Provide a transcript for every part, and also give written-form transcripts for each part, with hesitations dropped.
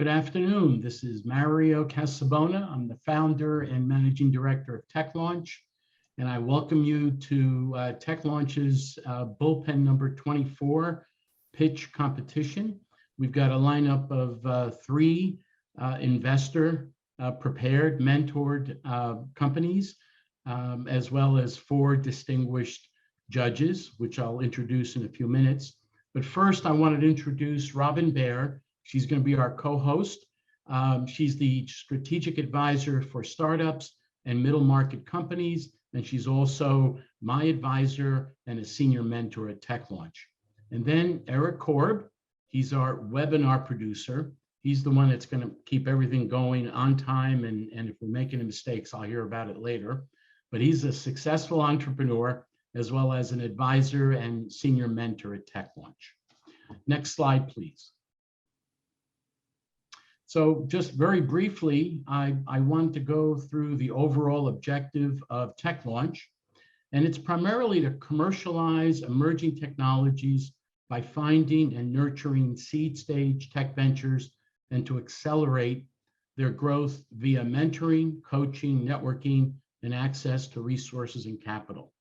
Good afternoon. This is Mario Casabona. I'm the founder and managing director of Tech Launch, and I welcome you to Tech Launch's bullpen number 24 pitch competition. We've got a lineup of three investor prepared, mentored companies, as well as four distinguished judges, which I'll introduce in a few minutes. But first, I wanted to introduce Robin Baer. She's going to be our co-host. She's the strategic advisor for startups and middle market companies, and she's also my advisor and a senior mentor at Tech Launch. And then Eric Korb, he's our webinar producer. He's the one that's going to keep everything going on time, and if we're making mistakes, I'll hear about it later. But he's a successful entrepreneur as well as an advisor and senior mentor at Tech Launch. Next slide, please. So just very briefly, I want to go through the overall objective of Tech Launch, and it's primarily to commercialize emerging technologies by finding and nurturing seed stage tech ventures and to accelerate their growth via mentoring, coaching, networking, and access to resources and capital.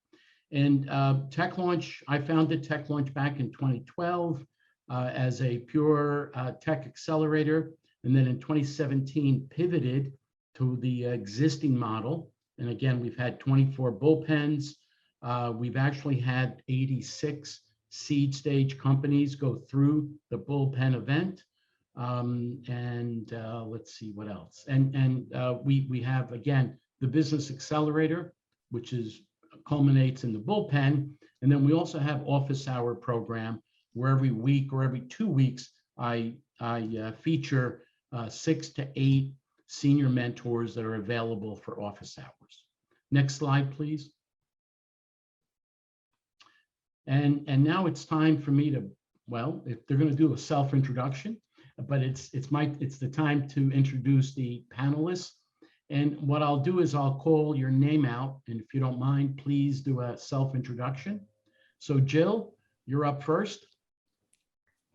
And Tech Launch, I founded Tech Launch back in 2012 as a pure tech accelerator. And then in 2017, pivoted to the existing model. And again, we've had 24 bullpens. We've actually had 86 seed stage companies go through the bullpen event. Let's see what else. We have, again, the business accelerator, which culminates in the bullpen. And then we also have office hour program, where every week or every 2 weeks, I feature 6 to 8 senior mentors that are available for office hours. Next slide, please. And now it's time for me to, well, if they're going to do a self-introduction, but it's the time to introduce the panelists. And what I'll do is I'll call your name out, and if you don't mind, please do a self-introduction. So Jill, you're up first.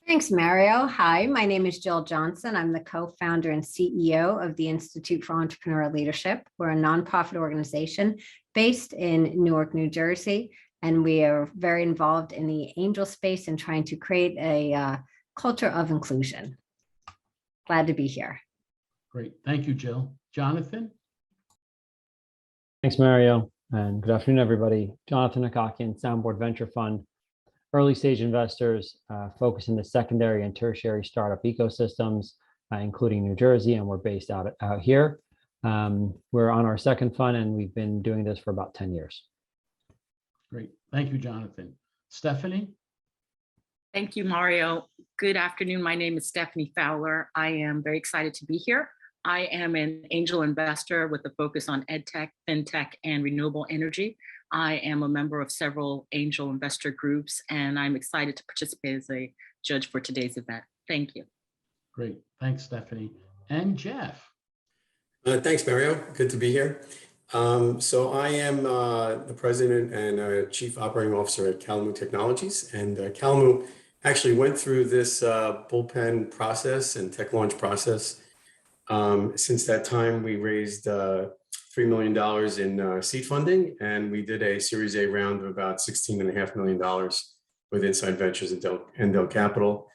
Thanks, Mario. Hi, my name is Jill Johnson. I'm the co-founder and CEO of the Institute for Entrepreneurial Leadership. We're a nonprofit organization based in Newark, New Jersey, and we are very involved in the angel space and trying to create a culture of inclusion. Glad to be here. Great. Thank you, Jill. Jonathan? Thanks, Mario, and good afternoon, everybody. Jonathan Hakakian, SoundBoard Venture Fund. Early stage investors focus in the secondary and tertiary startup ecosystems, including New Jersey, and we're based out here. We're on our second fund, and we've been doing this for about 10 years. Great. Thank you, Jonathan. Stephanie? Thank you, Mario. Good afternoon. My name is Stephanie Fowler. I am very excited to be here. I am an angel investor with a focus on EdTech, FinTech, and renewable energy. I am a member of several angel investor groups, and I'm excited to participate as a judge for today's event. Thank you. Great. Thanks, Stephanie. And Jeff. Thanks, Mario. Good to be here. So I am the president and chief operating officer at Calamu Technologies. And Calamu actually went through this bullpen process and tech launch process. Since that time, we raised $3 million in seed funding, and we did a Series A round of about $16.5 million with Inside Ventures and Dell Capital.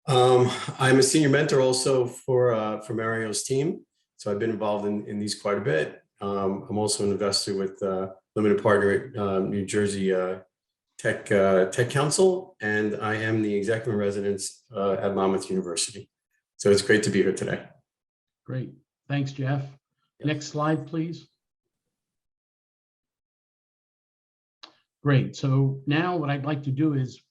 I'm a senior mentor also for Mario's team, so I've been involved in these quite a bit. I'm also an investor with limited partner at New Jersey Tech Council, and I am the executive in residence at Monmouth University. So it's great to be here today. Great. Thanks, Jeff. Next slide, please. Great. So now what I'd like to do is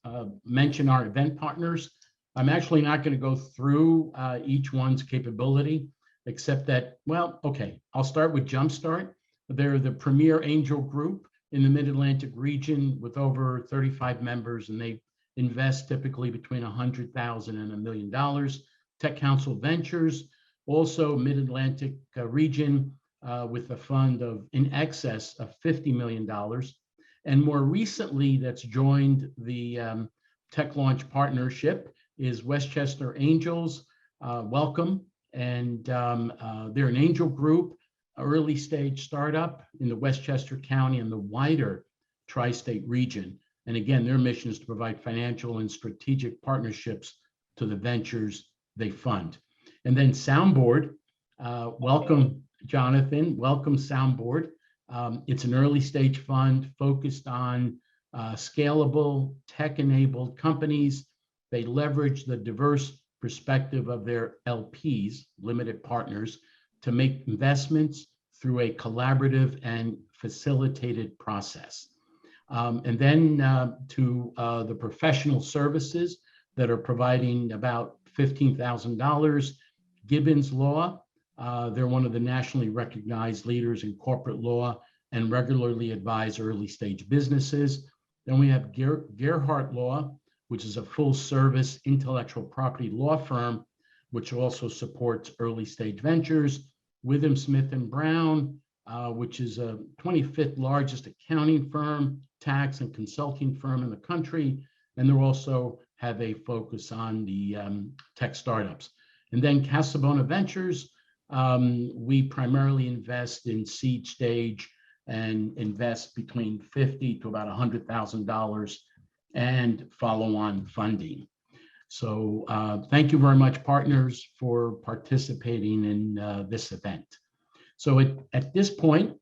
mention our event partners. I'm actually not going to go through each one's capability, except that, well, okay, I'll start with Jumpstart. They're the premier angel group in the Mid-Atlantic region with over 35 members, and they invest typically between $100,000 and $1 million. Tech Council Ventures, also Mid-Atlantic region with a fund of in excess of $50 million. And more recently, that's joined the Tech Launch Partnership is Westchester Angels, welcome. And they're an angel group, early stage startup in the Westchester County and the wider tri-state region. And again, their mission is to provide financial and strategic partnerships to the ventures they fund. And then SoundBoard, welcome, Jonathan, welcome SoundBoard. It's an early stage fund focused on scalable, tech-enabled companies. They leverage the diverse perspective of their LPs, limited partners, to make investments through a collaborative and facilitated process. And then to the professional services that are providing about $15,000, Gibbons Law. They're one of the nationally recognized leaders in corporate law and regularly advise early stage businesses. Then we have Gerhardt Law, which is a full service intellectual property law firm, which also supports early stage ventures. Withum Smith and Brown, which is a 25th largest accounting firm, tax and consulting firm in the country. And they also have a focus on the tech startups. And then Casabona Ventures, we primarily invest in seed stage and invest between $50,000 to about $100,000 and follow-on funding. So thank you very much, partners, for participating in this event. So at this point,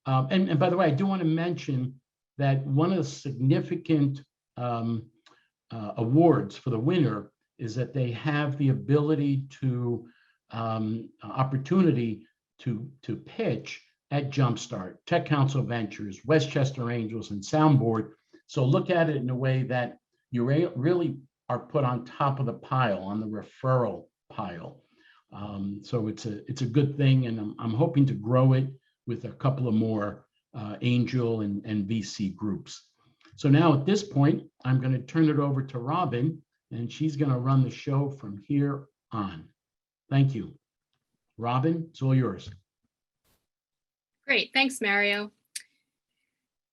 and by the way, I do want to mention that one of the significant awards for the winner is that they have the ability to opportunity to pitch at Jumpstart, Tech Council Ventures, Westchester Angels, and SoundBoard. So look at it in a way that you really are put on top of the pile, on the referral pile. So it's a good thing, and I'm hoping to grow it with a couple of more angel and VC groups. So now at this point, I'm going to turn it over to Robin, and she's going to run the show from here on. Thank you. Robin, it's all yours. Great, thanks, Mario.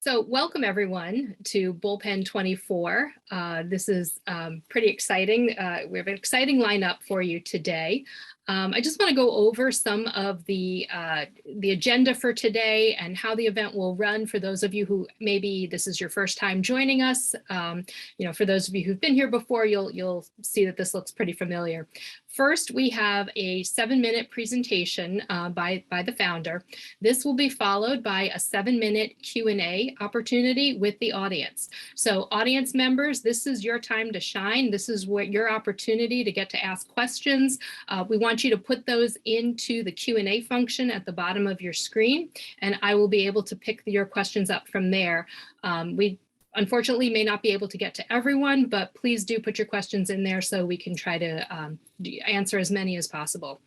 So welcome everyone to Bullpen 24. This is pretty exciting. We have an exciting lineup for you today. I just want to go over some of the agenda for today and how the event will run for those of you who maybe this is your first time joining us. For those of you who've been here before, you'll see that this looks pretty familiar. First, we have a 7-minute presentation by the founder. This will be followed by a 7-minute Q&A opportunity with the audience. So audience members, this is your time to shine. This is what your opportunity to get to ask questions. We want you to put those into the Q&A function at the bottom of your screen, and I will be able to pick your questions up from there. We unfortunately may not be able to get to everyone, but please do put your questions in there so we can try to answer as many as possible.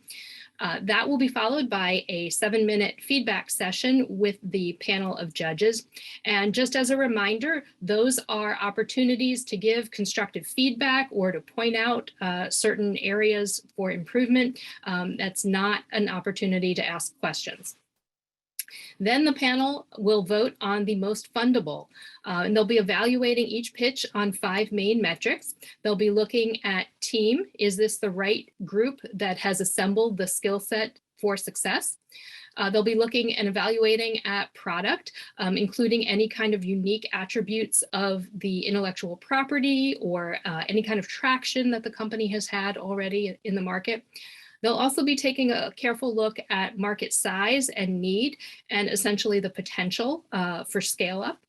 That will be followed by a 7-minute feedback session with the panel of judges. And just as a reminder, those are opportunities to give constructive feedback or to point out certain areas for improvement. That's not an opportunity to ask questions. Then the panel will vote on the most fundable, and they'll be evaluating each pitch on 5 main metrics. They'll be looking at team. Is this the right group that has assembled the skill set for success? They'll be looking and evaluating at product, including any kind of unique attributes of the intellectual property or any kind of traction that the company has had already in the market. They'll also be taking a careful look at market size and need, and essentially the potential for scale up.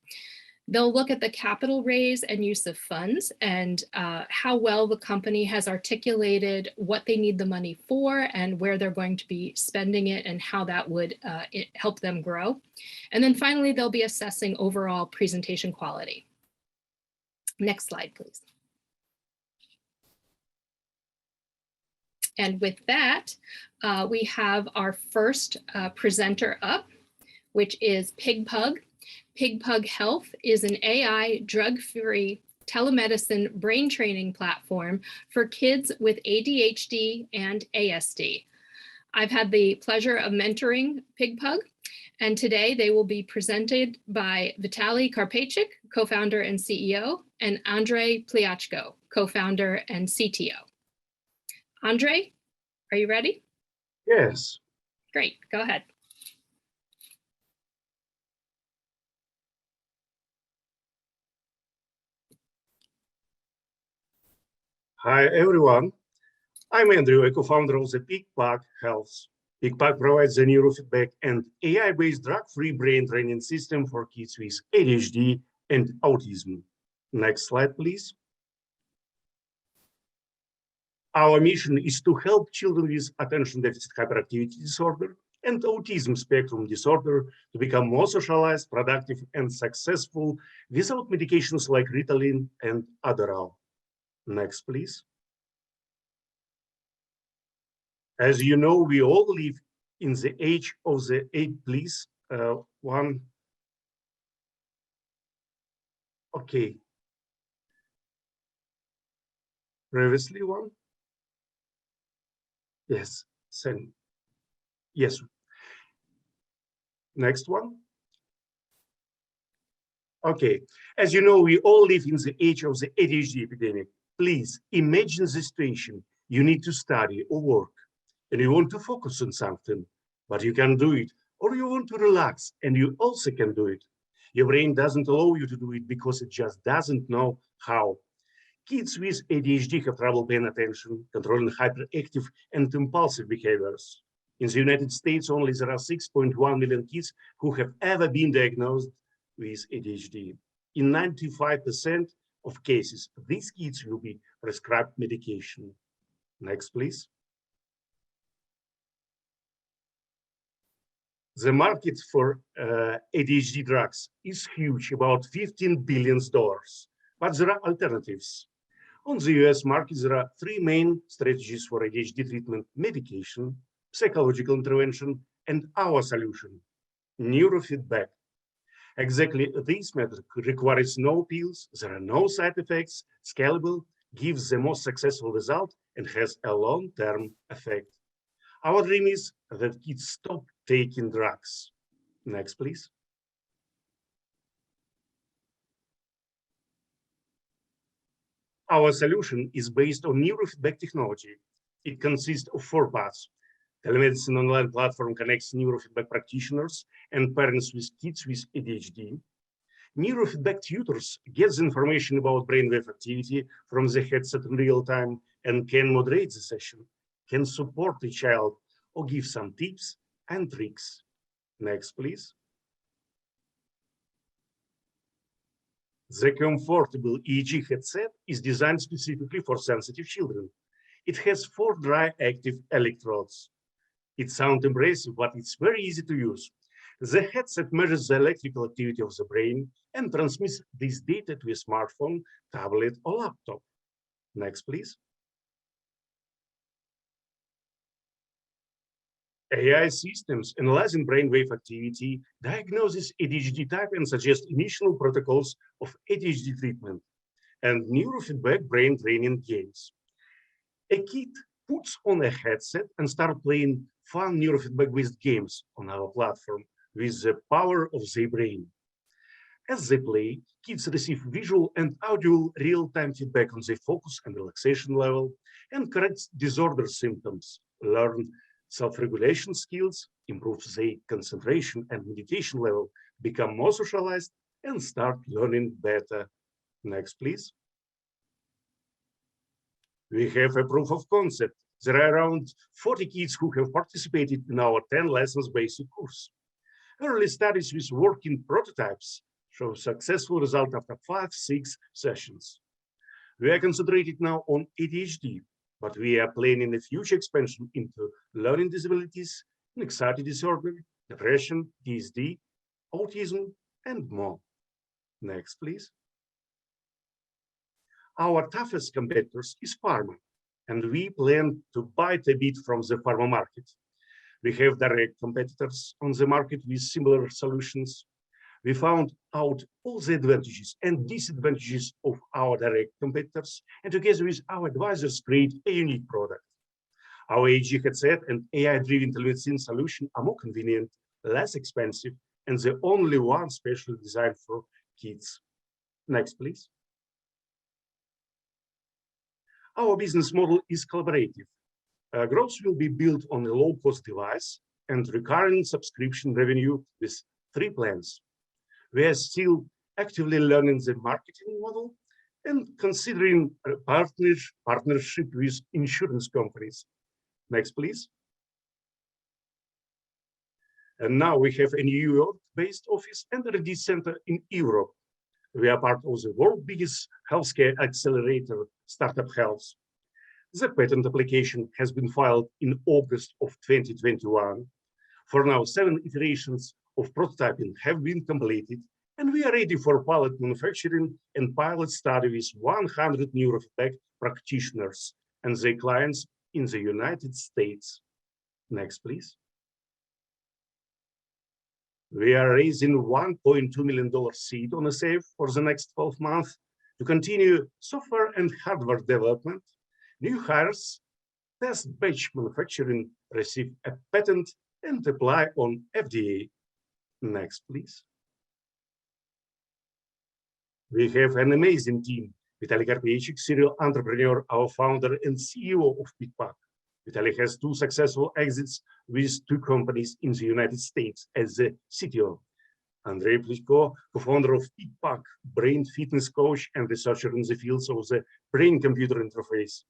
They'll look at the capital raise and use of funds and how well the company has articulated what they need the money for and where they're going to be spending it and how that would help them grow. And then finally, they'll be assessing overall presentation quality. Next slide, please. And with that, we have our first presenter up, which is PIGPUG. PIGPUG Health is an AI drug-free telemedicine brain training platform for kids with ADHD and ASD. I've had the pleasure of mentoring PIGPUG, and today they will be presented by Vitali Karpeichyk, co-founder and CEO, and Andrei Pliachko, co-founder and CTO. Andrei, Are you ready? Yes. Great, go ahead. Hi, everyone. I'm Andrew, a co-founder of the PIGPUG Health. PIGPUG provides a neurofeedback and AI-based drug-free brain training system for kids with ADHD and autism. Next slide, please. Our mission is to help children with attention deficit hyperactivity disorder and autism spectrum disorder to become more socialized, productive, and successful without medications like Ritalin and Adderall. Next, please. As you know, we all live in the age of the please. Okay. Previously one. Yes. Send. Yes. Next one. Okay. As you know, we all live in the age of the ADHD epidemic. Please imagine the situation. You need to study or work, and you want to focus on something, but you can't do it. Or you want to relax, and you also can do it. Your brain doesn't allow you to do it because it just doesn't know how. Kids with ADHD have trouble paying attention, controlling hyperactive and impulsive behaviors. In the United States, only there are 6.1 million kids who have ever been diagnosed with ADHD. In 95% of cases, these kids will be prescribed medication. Next, please. The market for ADHD drugs is huge, about $15 billion, but there are alternatives. On the US market, there are three main strategies for ADHD treatment: medication, psychological intervention, and our solution, neurofeedback. Exactly this method requires no pills, there are no side effects, scalable, gives the most successful result, and has a long-term effect. Our dream is that kids stop taking drugs. Next, please. Our solution is based on neurofeedback technology. It consists of 4 parts. Telemedicine online platform connects neurofeedback practitioners and parents with kids with ADHD. Neurofeedback tutors get the information about brainwave activity from the headset in real time and can moderate the session, can support the child, or give some tips and tricks. Next, please. The comfortable EEG headset is designed specifically for sensitive children. It has 4 dry active electrodes. It sounds impressive, but it's very easy to use. The headset measures the electrical activity of the brain and transmits this data to a smartphone, tablet, or laptop. Next, please. AI systems analyzing brainwave activity, diagnose ADHD type, and suggest initial protocols of ADHD treatment and neurofeedback brain training games. A kid puts on a headset and starts playing fun neurofeedback-based games on our platform with the power of their brain. As they play, kids receive visual and audio real-time feedback on their focus and relaxation level and correct disorder symptoms, learn self-regulation skills, improve their concentration and meditation level, become more socialized, and start learning better. Next, please. We have a proof of concept. There are around 40 kids who have participated in our 10 lessons basic course. Early studies with working prototypes show successful results after 5-6 sessions. We are concentrated now on ADHD, but we are planning a future expansion into learning disabilities, anxiety disorder, depression, TSD, autism, and more. Next, please. Our toughest competitors is pharma, and we plan to bite a bit from the pharma market. We have direct competitors on the market with similar solutions. We found out all the advantages and disadvantages of our direct competitors, and together with our advisors, create a unique product. Our EEG headset and AI-driven telemedicine solution are more convenient, less expensive, and the only one specially designed for kids. Next, please. Our business model is collaborative. Growth will be built on a low-cost device and recurring subscription revenue with 3 plans. We are still actively learning the marketing model and considering a partnership with insurance companies. Next, please. And now we have a New York-based office and a R&D center in Europe. We are part of the world's biggest healthcare accelerator, Startup Health. The patent application has been filed in August of 2021. For now, 7 iterations of prototyping have been completed, and we are ready for pilot manufacturing and pilot study with 100 neurofeedback practitioners and their clients in the United States. Next, please. We are raising $1.2 million seed on a SAFE for the next 12 months to continue software and hardware development. New hires, test batch manufacturing, receive a patent and apply on FDA. Next, please. We have an amazing team. Vitali Karpeichyk, serial entrepreneur, our founder and CEO of PIGPUG. Vitali has 2 successful exits with 2 companies in the United States as the CTO. Andrei Plisko, co-founder of PIGPUG, brain fitness coach and researcher in the fields of the brain-computer interface.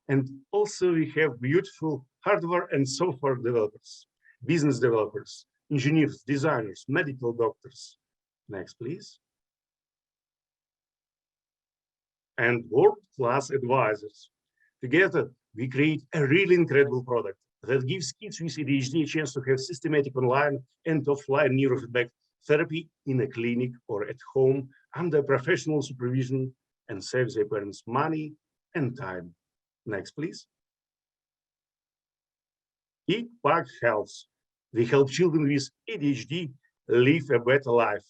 And also we have beautiful hardware and software developers, business developers, engineers, designers, medical doctors. Next, please. And world-class advisors. Together, we create a really incredible product that gives kids with ADHD a chance to have systematic online and offline neurofeedback therapy in a clinic or at home under professional supervision and save their parents money and time. Next, please. PIGPUG Health. We help children with ADHD live a better life.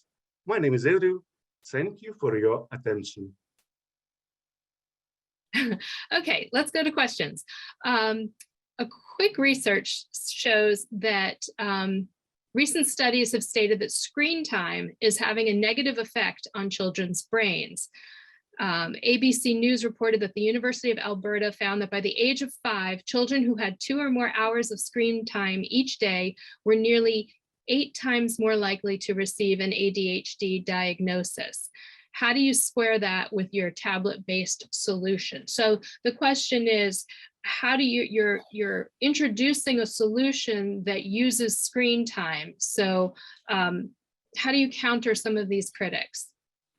My name is Andrew. Thank you for your attention. Okay, let's go to questions. A quick research shows that recent studies have stated that screen time is having a negative effect on children's brains. ABC News reported that the University of Alberta found that by the age of 5, children who had 2 or more hours of screen time each day were nearly 8 times more likely to receive an ADHD diagnosis. How do you square that with your tablet-based solution? So the question is, how do you're introducing a solution that uses screen time. So how do you counter some of these critics?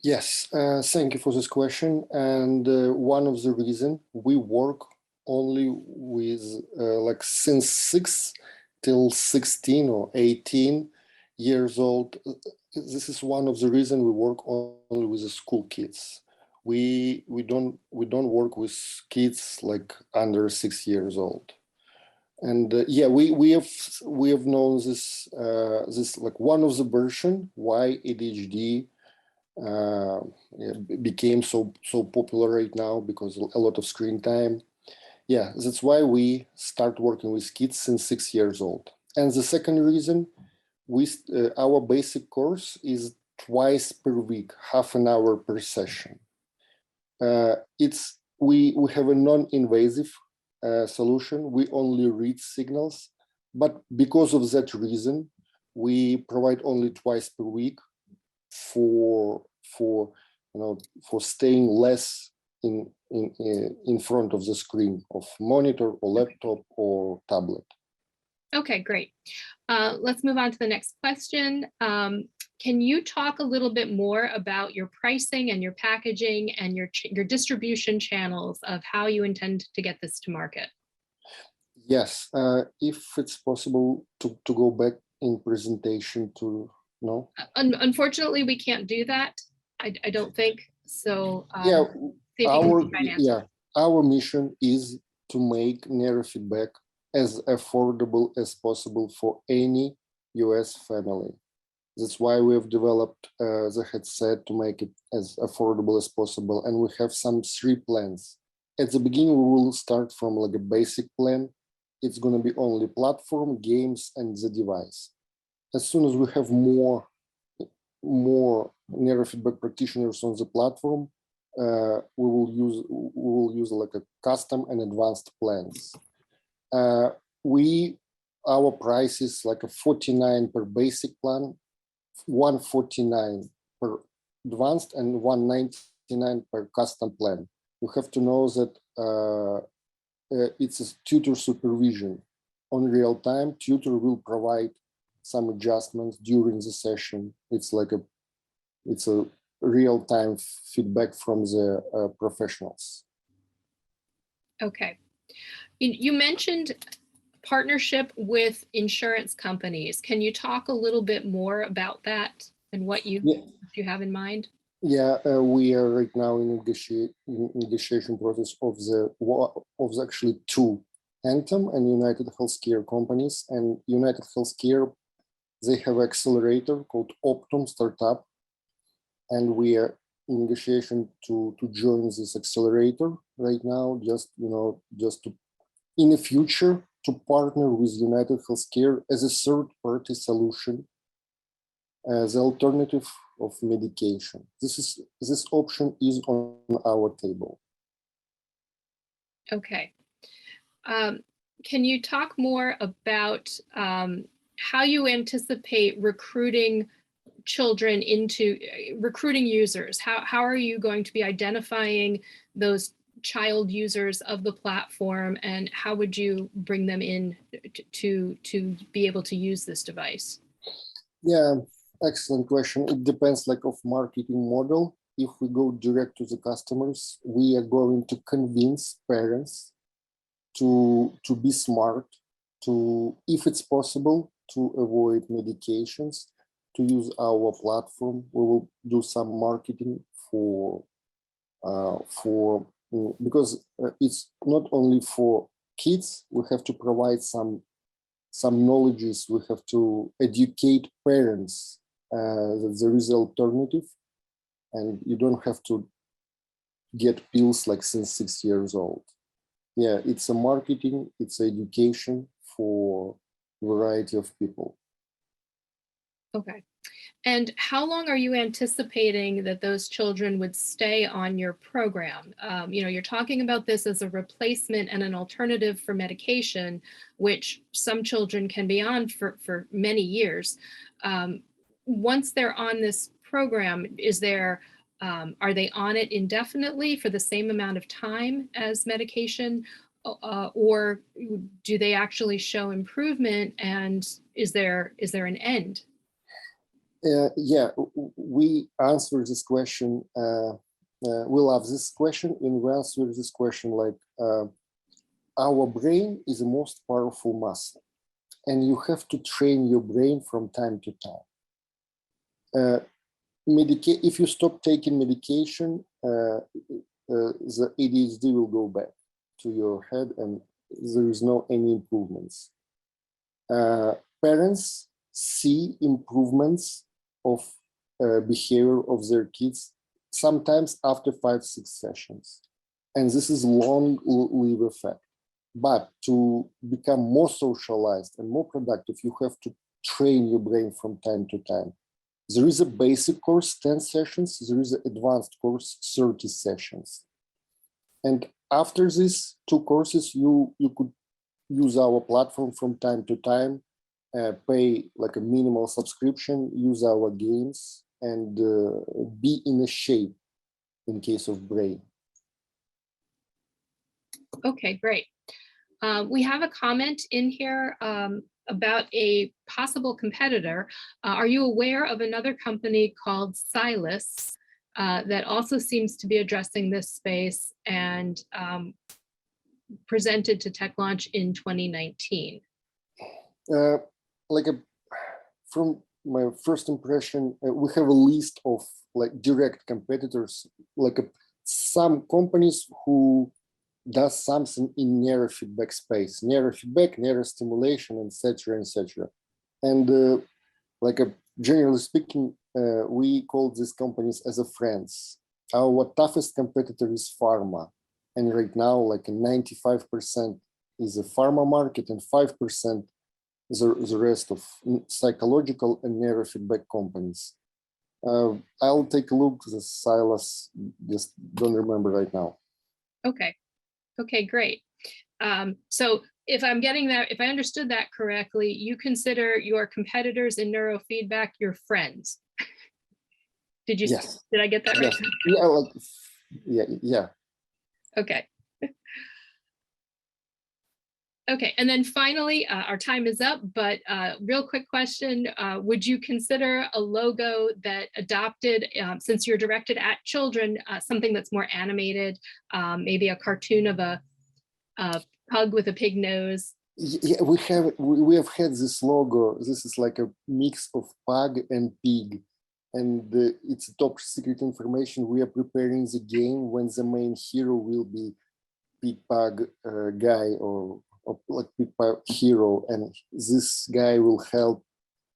Yes, thank you for this question. And one of the reasons we work only with like since 6 till 16 or 18 years old. This is one of the reasons we work only with the school kids. We don't work with kids like under 6 years old. And yeah, we have known this this like one of the version why ADHD became so popular right now, because a lot of screen time. Yeah, that's why we start working with kids since 6 years old. And the second reason, our basic course is twice per week, half an hour per session. We have a non-invasive solution. We only read signals, but because of that reason, we provide only twice per week for staying less in front of the screen of monitor or laptop or tablet. Okay, great. Let's move on to the next question. Can you talk a little bit more about your pricing and your packaging and your distribution channels of how you intend to get this to market? Yes, if it's possible to go back in presentation to, no? Unfortunately, we can't do that. I don't think so. Yeah, see our mission is to make neurofeedback as affordable as possible for any US family. That's why we have developed the headset to make it as affordable as possible. And we have some 3 plans. At the beginning, we will start from like a basic plan. It's going to be only platform, games, and the device. As soon as we have more neurofeedback practitioners on the platform, we will use like a custom and advanced plans. Our price is like a 49 per basic plan, 149 per advanced, and 199 per custom plan. You have to know that it's a tutor supervision. On real time, tutor will provide some adjustments during the session. It's a real time feedback from the professionals. Okay. You mentioned partnership with insurance companies. Can you talk a little bit more about that and what you have in mind? Yeah, we are right now in negotiation process of actually two Anthem and United Healthcare companies. And United Healthcare, they have an accelerator called Optum Startup, and we are in negotiation to join this accelerator right now. Just to in the future to partner with United Healthcare as a third-party solution, as alternative of medication. This option is on our table. Okay. Can you talk more about how you anticipate recruiting children into recruiting users? How are you going to be identifying those child users of the platform, and how would you bring them in to be able to use this device? Yeah, excellent question. It depends of marketing model. If we go direct to the customers, we are going to convince parents to be smart, to, if it's possible, to avoid medications, to use our platform. We will do some marketing because it's not only for kids. We have to provide some knowledges. We have to educate parents that there is an alternative, and you don't have to get pills since 6 years old. Yeah, it's a marketing, it's education for a variety of people. Okay. And how long are you anticipating that those children would stay on your program? You're talking about this as a replacement and an alternative for medication, which some children can be on for many years. Once they're on this program, are they on it indefinitely for the same amount of time as medication? Or do they actually show improvement, and is there an end? Yeah, we answer this question. We love this question, and we answer this question our brain is the most powerful muscle, and you have to train your brain from time to time. If you stop taking medication, the ADHD will go back to your head, and there is no any improvements. Parents see improvements of behavior of their kids sometimes after 5-6 sessions, and this is long-lived effect. But to become more socialized and more productive, you have to train your brain from time to time. There is a basic course, 10 sessions. There is an advanced course, 30 sessions. And after these 2 courses, you could use our platform from time to time, pay a minimal subscription, use our games, and be in a shape in case of brain. Okay, great. We have a comment in here about a possible competitor. Are you aware of another company called Shailesh that also seems to be addressing this space and presented to Tech Launch in 2019? From my first impression, we have a list of direct competitors, some companies who does something in neurofeedback space, neurofeedback, neurostimulation, etc. And generally speaking, we call these companies as a friends. Our toughest competitor is pharma, and right now 95% is a pharma market, and 5% the rest of psychological and neurofeedback companies. I'll take a look at the Shailesh, just don't remember right now. Okay, great. So if I'm getting that, if I understood that correctly, you consider your competitors in neurofeedback your friends. Did you? Yes. Did I get that right? Yes. Yeah. Okay. Okay, and then finally, our time is up, but real quick question, would you consider a logo that adopted, since you're directed at children, something that's more animated, maybe a cartoon of a pug with a pig nose? Yeah, we have had this logo. This is like a mix of pug and pig, and it's top secret information. We are preparing the game when the main hero will be PIGPUG guy or like PIGPUG hero, and this guy will help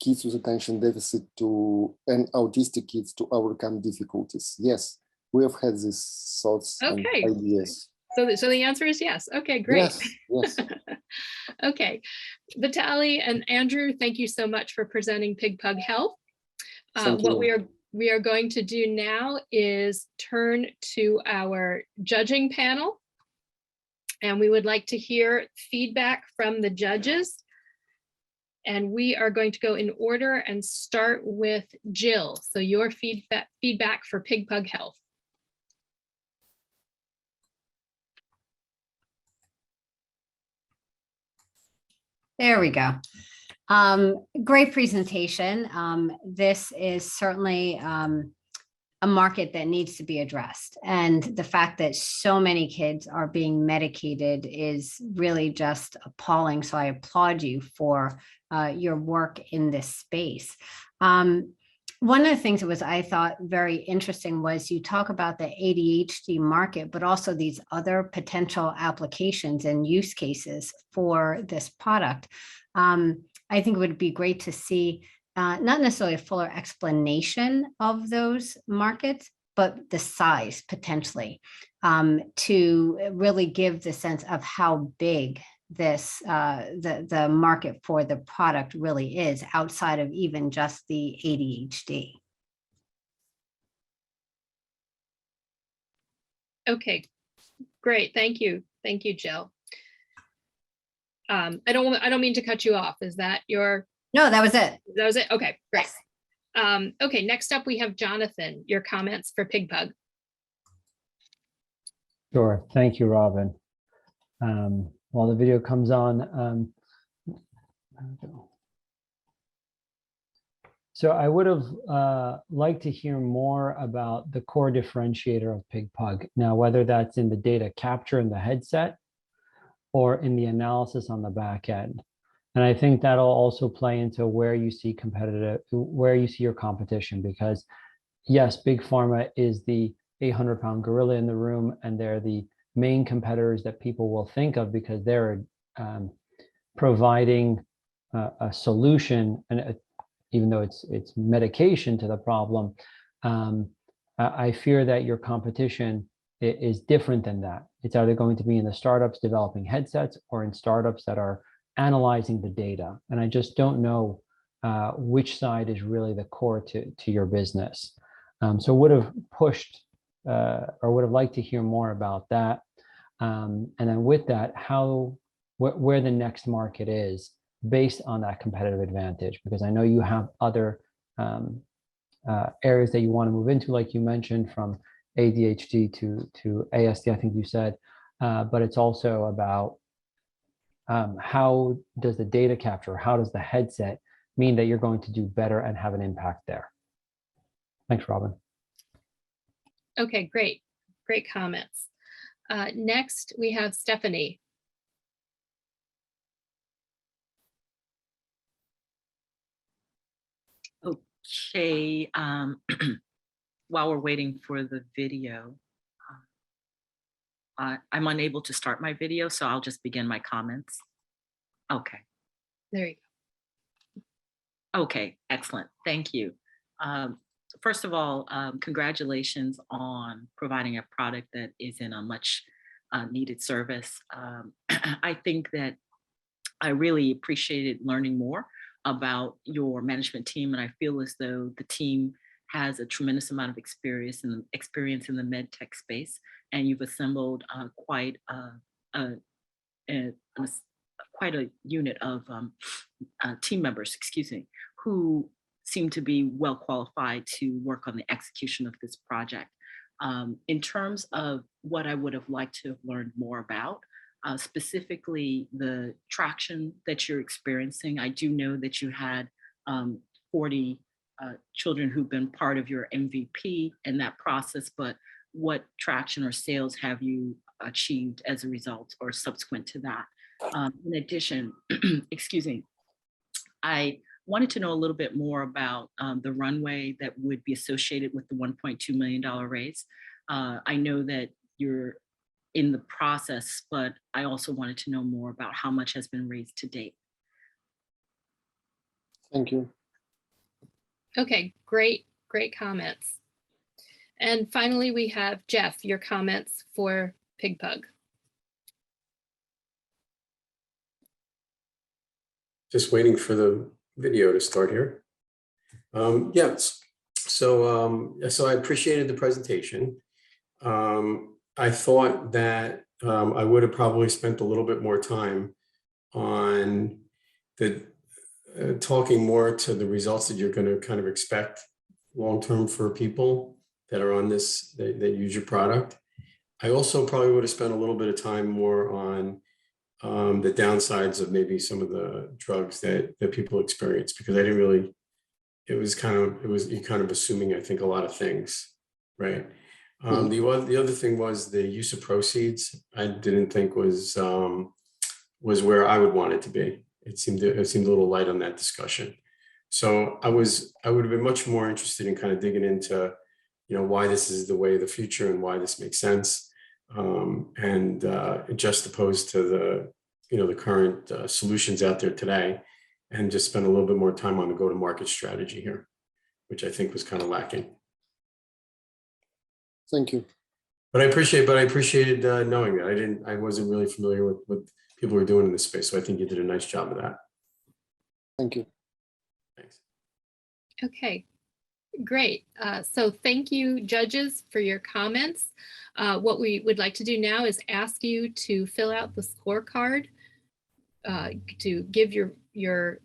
kids with attention deficit and autistic kids to overcome difficulties. Yes, we have had these thoughts and ideas. So the answer is yes. Okay, great. Yes. Okay, Vitali and Andrew, thank you so much for presenting PIGPUG Health. What we are going to do now is turn to our judging panel. And we would like to hear feedback from the judges. And we are going to go in order and start with Jill. So your feedback for PIGPUG Health. There we go. Great presentation. This is certainly a market that needs to be addressed. And the fact that so many kids are being medicated is really just appalling. So I applaud you for your work in this space. One of the things that was, I thought, very interesting was you talk about the ADHD market, but also these other potential applications and use cases for this product. I think it would be great to see not necessarily a fuller explanation of those markets, but the size potentially, to really give the sense of how big this the market for the product really is outside of even just the ADHD. Okay, great. Thank you, Jill. I don't mean to cut you off. Is that your? No, that was it. That was it. Okay, great. Okay, next up we have Jonathan. Your comments for PIGPUG. Sure. Thank you, Robin. While the video comes on, so I would have liked to hear more about the core differentiator of PIGPUG. Now, whether that's in the data capture in the headset or in the analysis on the back end. And I think that'll also play into where you see your competition, because yes, Big Pharma is the 800-pound gorilla in the room, and they're the main competitors that people will think of because they're providing a solution, and even though it's medication to the problem, I fear that your competition is different than that. It's either going to be in the startups developing headsets or in startups that are analyzing the data. And I just don't know which side is really the core to your business. So would have pushed or would have liked to hear more about that. And then with that, where the next market is based on that competitive advantage, because I know you have other areas that you want to move into, like you mentioned, from ADHD to ASD, I think you said, but it's also about how does the data capture, how does the headset mean that you're going to do better and have an impact there? Thanks, Robin. Okay, great. Great comments. Next, we have Stephanie. Okay, while we're waiting for the video, I'm unable to start my video, so I'll just begin my comments. Okay. There you go. Okay, excellent. Thank you. First of all, congratulations on providing a product that is in a much needed service. I think that I really appreciated learning more about your management team, and I feel as though the team has a tremendous amount of experience in the med tech space, and you've assembled quite a quite a unit of team members, excuse me, who seem to be well qualified to work on the execution of this project. In terms of what I would have liked to have learned more about, specifically the traction that you're experiencing. I do know that you had 40 children who've been part of your MVP in that process, but what traction or sales have you achieved as a result or subsequent to that? In addition, excuse me, I wanted to know a little bit more about the runway that would be associated with the $1.2 million raise. I know that you're in the process, but I also wanted to know more about how much has been raised to date. Thank you. Okay, great comments. And finally, we have Jeff, your comments for PIGPUG. Just waiting for the video to start here. Yes, so I appreciated the presentation. I thought that I would have probably spent a little bit more time on the talking more to the results that you're going to kind of expect long-term for people that are on this, that use your product. I also probably would have spent a little bit of time more on the downsides of maybe some of the drugs that people experience, because I didn't really, you're kind of assuming, I think, a lot of things, right? The other thing was the use of proceeds. I didn't think was where I would want it to be. It seemed a little light on that discussion. So I would have been much more interested in kind of digging into, why this is the way of the future and why this makes sense, and juxtaposed to the current solutions out there today, and just spend a little bit more time on the go-to-market strategy here, which I think was kind of lacking. Thank you. But I appreciated knowing that. I wasn't really familiar with what people were doing in this space, so I think you did a nice job of that. Thank you. Thanks. Okay, great. So thank you, judges, for your comments. What we would like to do now is ask you to fill out the scorecard to give your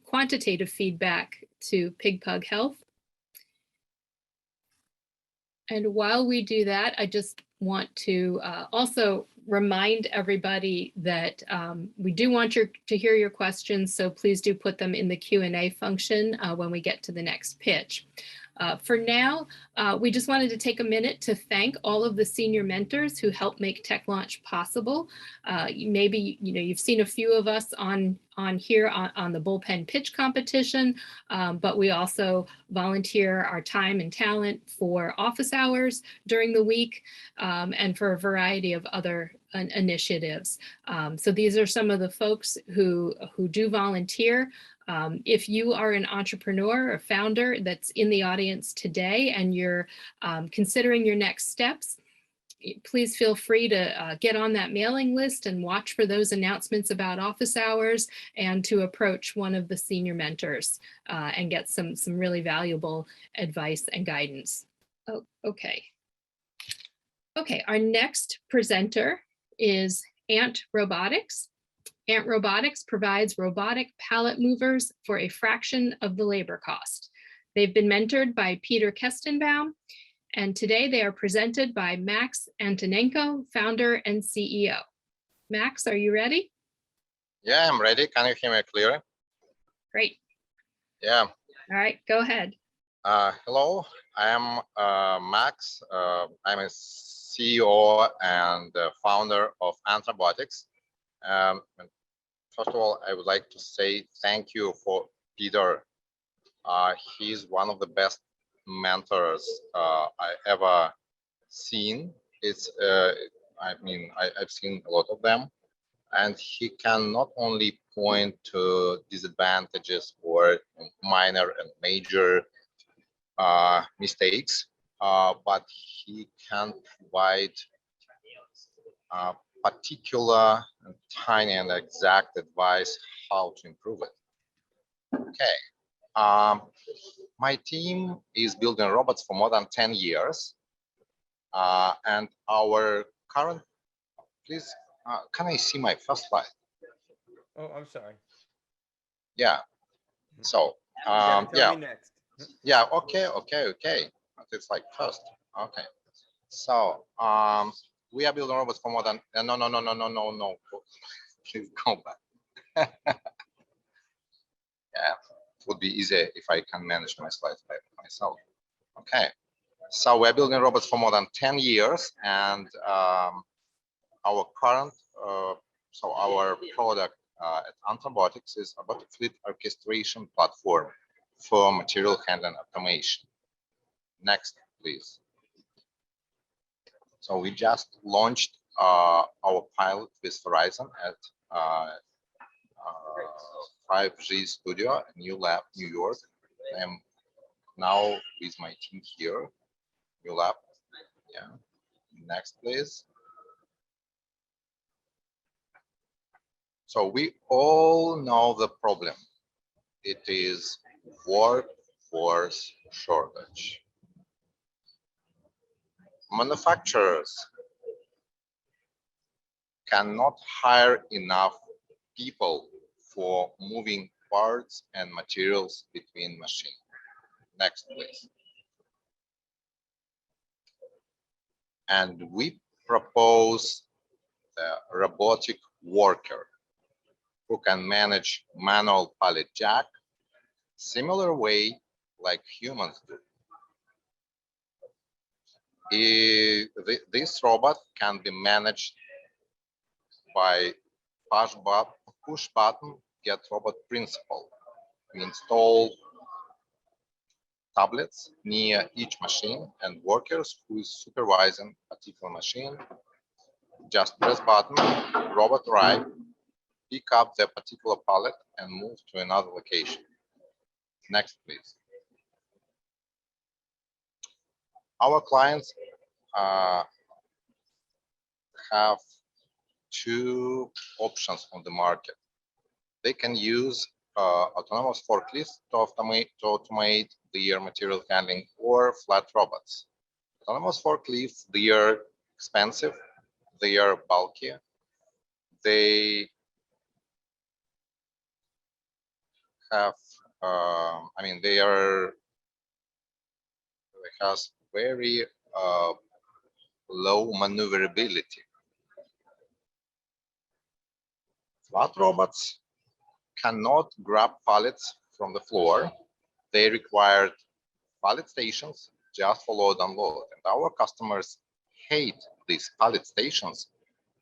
quantitative feedback to PIGPUG Health. And while we do that, I just want to also remind everybody that we do want to hear your questions, so please do put them in the Q&A function when we get to the next pitch. For now, we just wanted to take a minute to thank all of the senior mentors who helped make Tech Launch possible. Maybe you've seen a few of us on here on the bullpen pitch competition, but we also volunteer our time and talent for office hours during the week, and for a variety of other initiatives. So these are some of the folks who do volunteer. If you are an entrepreneur or founder that's in the audience today and you're considering your next steps, please feel free to get on that mailing list and watch for those announcements about office hours, and to approach one of the senior mentors and get some really valuable advice and guidance. Oh, okay. Okay, our next presenter is Ant Robotics. Ant Robotics provides robotic pallet movers for a fraction of the labor cost. They've been mentored by Peter Kestenbaum, and today they are presented by Max Antonenko, founder and CEO. Max, are you ready? Yeah, I'm ready. Can you hear me clearly? Great. Yeah. All right, go ahead. Hello, I am Max. I'm a CEO and founder of Robotics. First of all, I would like to say thank you for Peter. He's one of the best mentors I ever seen. I've seen a lot of them, and he can not only point to disadvantages or minor and major mistakes, but he can provide particular and tiny and exact advice how to improve it. Okay, my team is building robots for more than 10 years, and our current, please Can I see my first slide? Oh, I'm sorry. Yeah. So, You gotta tell yeah. me next. Yeah, okay. But it's like first. Okay. So, we are building robots for more than, no. Please go back. Yeah, it would be easier if I can manage my slides by myself. Okay. So we're building robots for more than 10 years, and our current, so our product at Robotics is a robotic fleet orchestration platform for material handling automation. Next, please. So we just launched our pilot with Verizon at 5G Studio, New Lab, New York. I'm now with my team here, New Lab. Yeah. Next, please. So we all know the problem. It is workforce shortage. Manufacturers cannot hire enough people for moving parts and materials between machines. Next, please. And we propose the robotic worker who can manage manual pallet jack, similar way like humans do. This robot can be managed by push button get robot principle. We install tablets near each machine, and workers who is supervising a particular machine just press button, robot arrive, pick up the particular pallet and move to another location. Next, please. Our clients have two options on the market. They can use autonomous forklifts to automate their material handling, or flat robots. Autonomous forklifts, they are expensive, they are bulky, they have, they has very low maneuverability. Flat robots cannot grab pallets from the floor. They require pallet stations just for load and unload. And our customers hate these pallet stations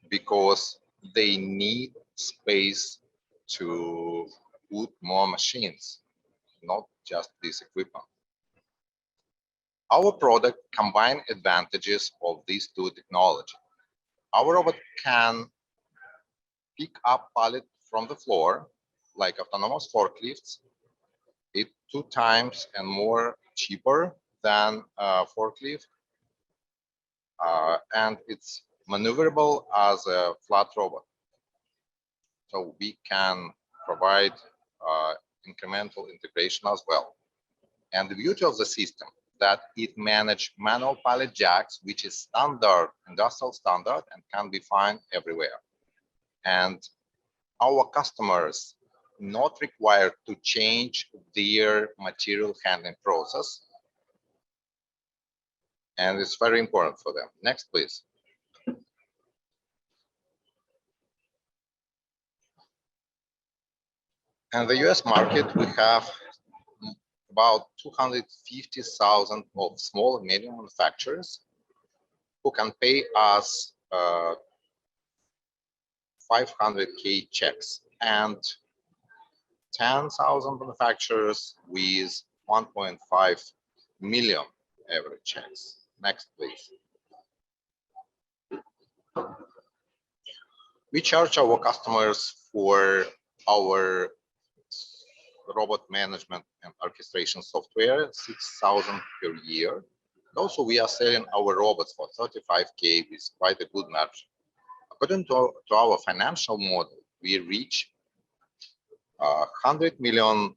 because they need space to put more machines, not just this equipment. Our product combines advantages of these two technologies. Our robot can pick up pallet from the floor like autonomous forklifts. It's 2 times and more cheaper than a forklift, and it's maneuverable as a flat robot. So we can provide incremental integration as well. And the beauty of the system that it manages manual pallet jacks, which is standard, industrial standard, and can be found everywhere. And our customers not required to change their material handling process. And it's very important for them. Next, please. In the US market, we have about 250,000 of small and medium manufacturers who can pay us 500K checks, and 10,000 manufacturers with 1.5 million average checks. Next, please. We charge our customers for our robot management and orchestration software, 6,000 per year. And also, we are selling our robots for 35K with quite a good margin. According to our financial model, we reach $100 million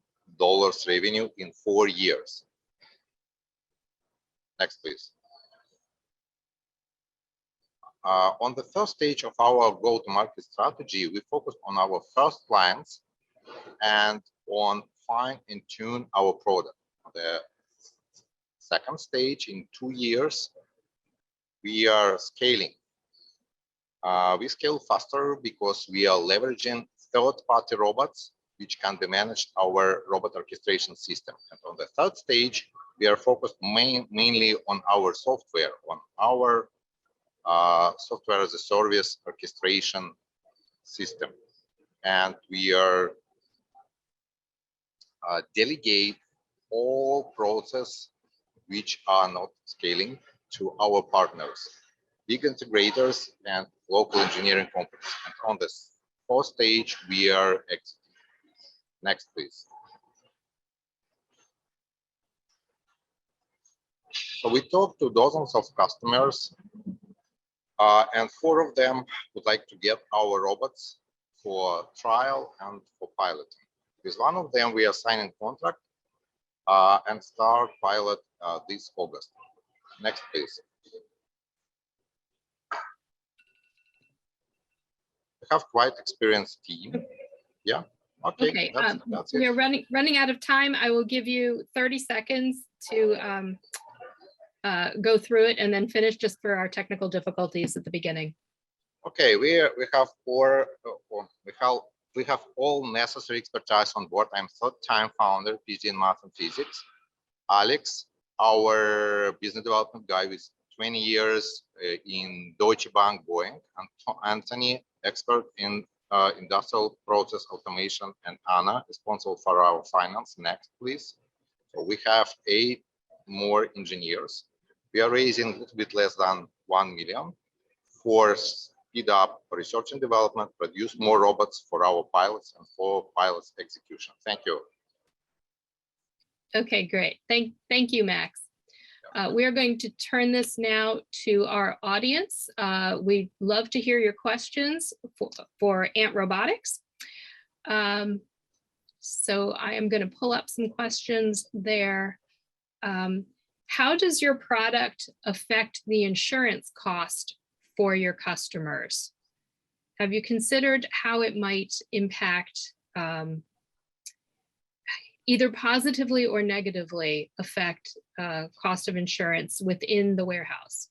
revenue in 4 years. Next, please. On the first stage of our go-to-market strategy, we focus on our first clients and on fine and tune our product. The second stage, in 2 years, we are scaling. We scale faster because we are leveraging third-party robots, which can be managed our robot orchestration system. And on the third stage, we are focused mainly on our software, on our software as a service orchestration system. And we are delegate all process which are not scaling to our partners, big integrators and local engineering companies. And on this fourth stage, we are exiting. Next, please. So we talked to dozens of customers, and 4 of them would like to get our robots for trial and for piloting. With one of them, we are signing contract and start pilot this August. Next, please. We have quite experienced team. Yeah. Okay. That's we are running out of time. I will give you 30 seconds to go through it and then finish just for our technical difficulties at the beginning. Okay, we have all necessary expertise on board. I'm third-time founder, PhD in math and physics. Alex, our business development guy with 20 years in Deutsche Bank, Boeing. And Anthony, expert in industrial process automation, and Anna, responsible for our finance. Next, please. So we have 8 more engineers. We are raising a little bit less than 1 million for speed up research and development, produce more robots for our pilots and for pilots execution. Thank you. Okay, great. Thank you, Max. We are going to turn this now to our audience. We'd love to hear your questions for Ant Robotics. So I am going to pull up some questions there. How does your product affect the insurance cost for your customers? Have you considered how it might impact either positively or negatively affect cost of insurance within the warehouse?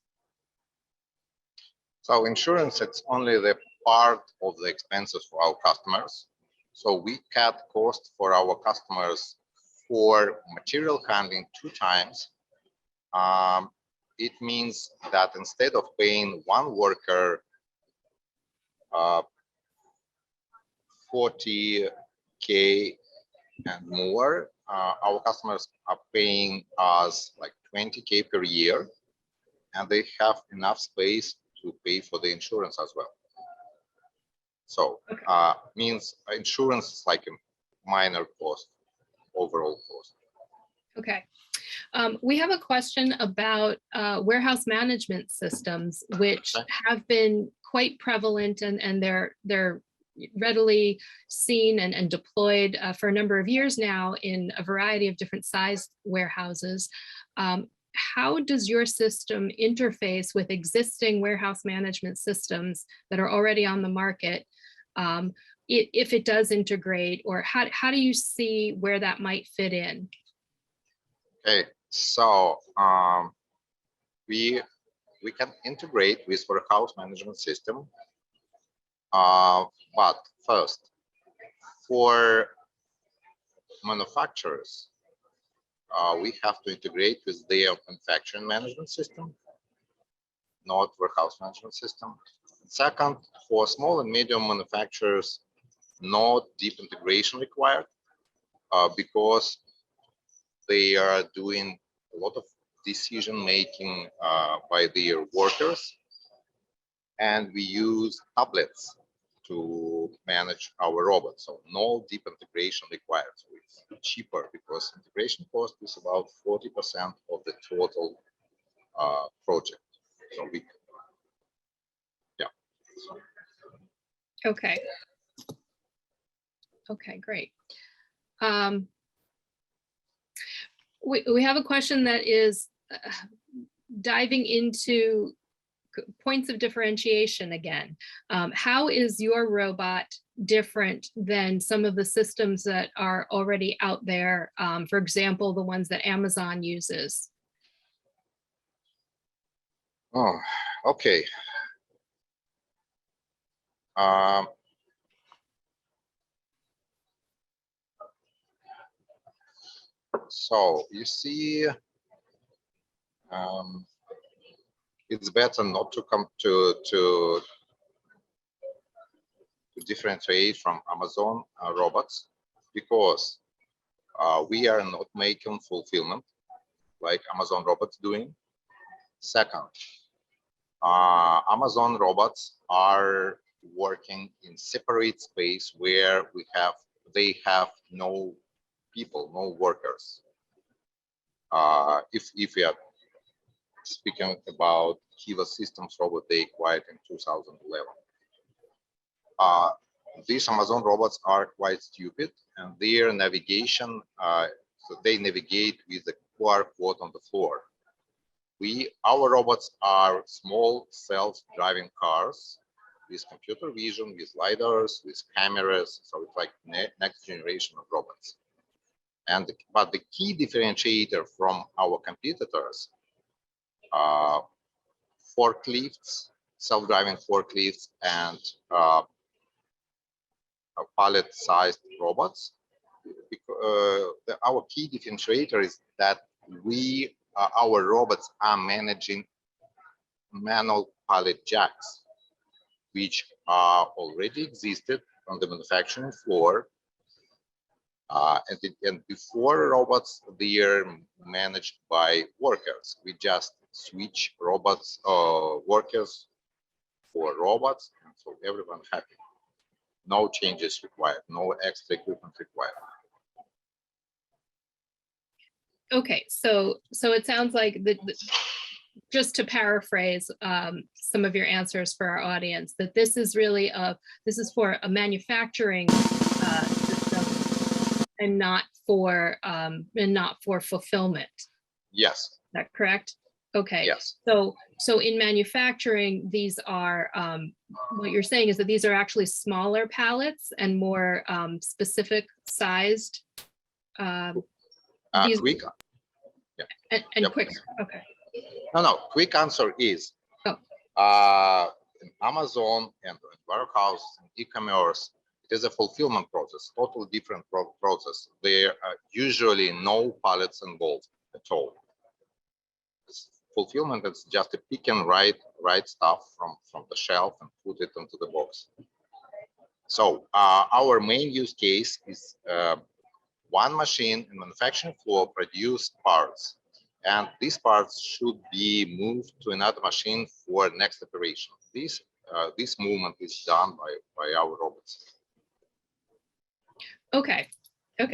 So insurance, it's only the part of the expenses for our customers. So we cut cost for our customers for material handling 2 times. It means that instead of paying one worker $40K and more, our customers are paying us like $20K per year, and they have enough space to pay for the insurance as well. So means insurance is like a minor cost, overall cost. Okay. We have a question about warehouse management systems, which have been quite prevalent, and they're readily seen and deployed for a number of years now in a variety of different sized warehouses. How does your system interface with existing warehouse management systems that are already on the market? If it does integrate, or how do you see where that might fit in? Okay, so we can integrate with warehouse management system, but first, for manufacturers, we have to integrate with their manufacturing management system, not warehouse management system. Second, for small and medium manufacturers, no deep integration required, because they are doing a lot of decision making by their workers, and we use tablets to manage our robots. So no deep integration required. So it's cheaper because integration cost is about 40% of the total project. So we, yeah. Okay. Okay, great. We have a question that is diving into points of differentiation again. How is your robot different than some of the systems that are already out there? For example, the ones that Amazon uses. Oh, okay. So you see, it's better not to come to differentiate from Amazon robots, because we are not making fulfillment like Amazon robots doing. Second, Amazon robots are working in separate space where they have no people, no workers. If we are speaking about Kiva Systems robot they acquired in 2011. These Amazon robots are quite stupid, and their navigation, so they navigate with the QR code on the floor. Our robots are small self-driving cars with computer vision, with lidars, with cameras. So it's like next generation of robots. But the key differentiator from our competitors, forklifts, self-driving forklifts, and pallet-sized robots. Our key differentiator is that our robots are managing manual pallet jacks, which already existed on the manufacturing floor. And before robots, they are managed by workers. We just switch robots, workers for robots, and so everyone happy. No changes required, no extra equipment required. Okay, so it sounds like just to paraphrase some of your answers for our audience, that this is really this is for a manufacturing system and not for fulfillment. Yes. Is that correct? Okay. Yes. So in manufacturing, these are what you're saying is that these are actually smaller pallets and more specific sized. Quick. Yeah. And yep. quicker. Okay. No. Quick answer is in Amazon and warehouse and e-commerce, it is a fulfillment process, totally different process. There are usually no pallets involved at all. Fulfillment is just a pick and write stuff from the shelf and put it into the box. So our main use case is one machine in manufacturing floor produce parts, and these parts should be moved to another machine for next operation. This movement is done by our robots. Okay,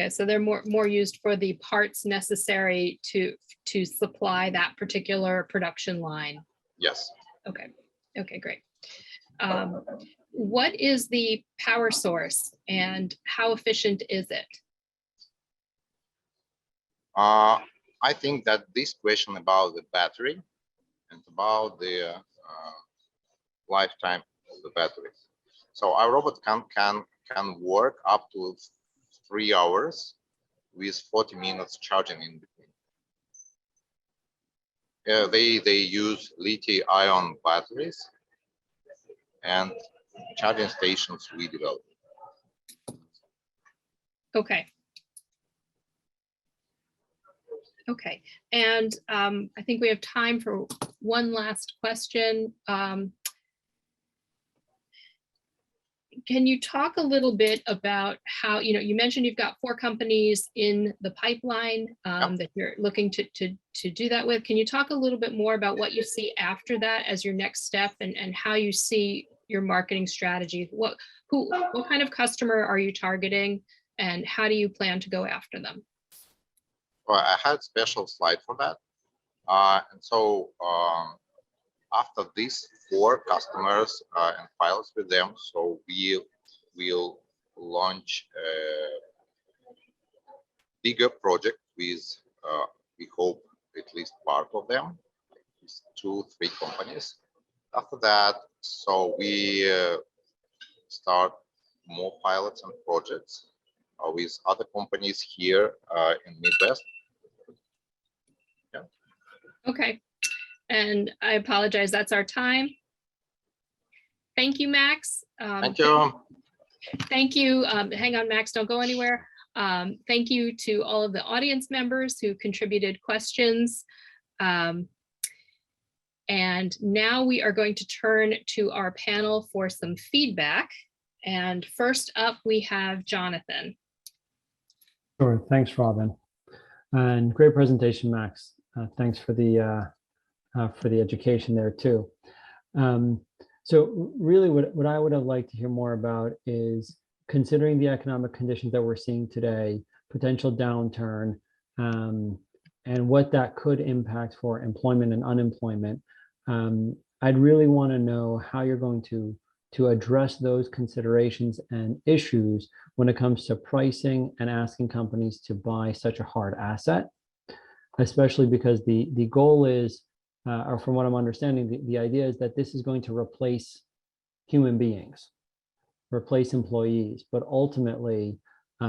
so they're more used for the parts necessary to supply that particular production line. Yes. Okay, great. What is the power source and how efficient is it? I think that this question about the battery and about the lifetime of the battery. So our robot can work up to 3 hours with 40 minutes charging in between. They use lithium-ion batteries and charging stations we developed. Okay, and I think we have time for one last question. Can you talk a little bit about how, you mentioned you've got 4 companies in the pipeline that you're looking to do that with. Can you talk a little bit more about what you see after that as your next step and how you see your marketing strategy? What kind of customer are you targeting and how do you plan to go after them? Well, I had a special slide for that. And so after these 4 customers and pilots with them, so we'll launch a bigger project with, we hope, at least part of them, 2-3 companies. after that, so we start more pilots and projects with other companies here in Midwest. Yeah. Okay. And I apologize, that's our time. Thank you, Max. Thank you. Thank you. Hang on, Max, don't go anywhere. Thank you to all of the audience members who contributed questions. And now we are going to turn to our panel for some feedback. And first up, we have Jonathan. Sure, thanks, Robin. And great presentation, Max. Thanks for the education there too. So really what I would have liked to hear more about is, considering the economic conditions that we're seeing today, potential downturn, and what that could impact for employment and unemployment. I'd really want to know how you're going to address those considerations and issues when it comes to pricing and asking companies to buy such a hard asset, especially because the goal is, or from what I'm understanding, the idea is that this is going to replace human beings, replace employees, but ultimately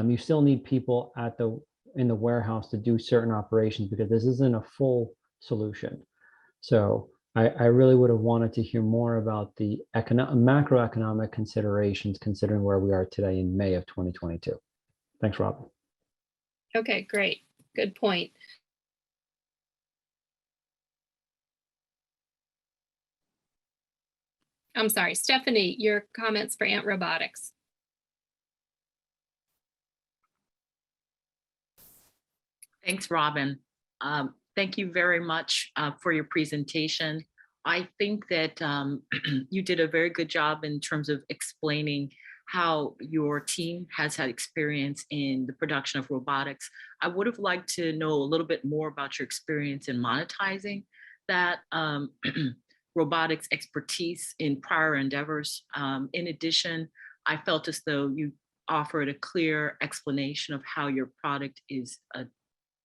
you still need people in the warehouse to do certain operations, because this isn't a full solution. So I really would have wanted to hear more about the macroeconomic considerations, considering where we are today in May of 2022. Thanks, Robin. Okay, great. Good point. I'm sorry, Stephanie, your comments for Ant Robotics. Thanks, Robin. Thank you very much for your presentation. I think that you did a very good job in terms of explaining how your team has had experience in the production of robotics. I would have liked to know a little bit more about your experience in monetizing that robotics expertise in prior endeavors. In addition, I felt as though you offered a clear explanation of how your product is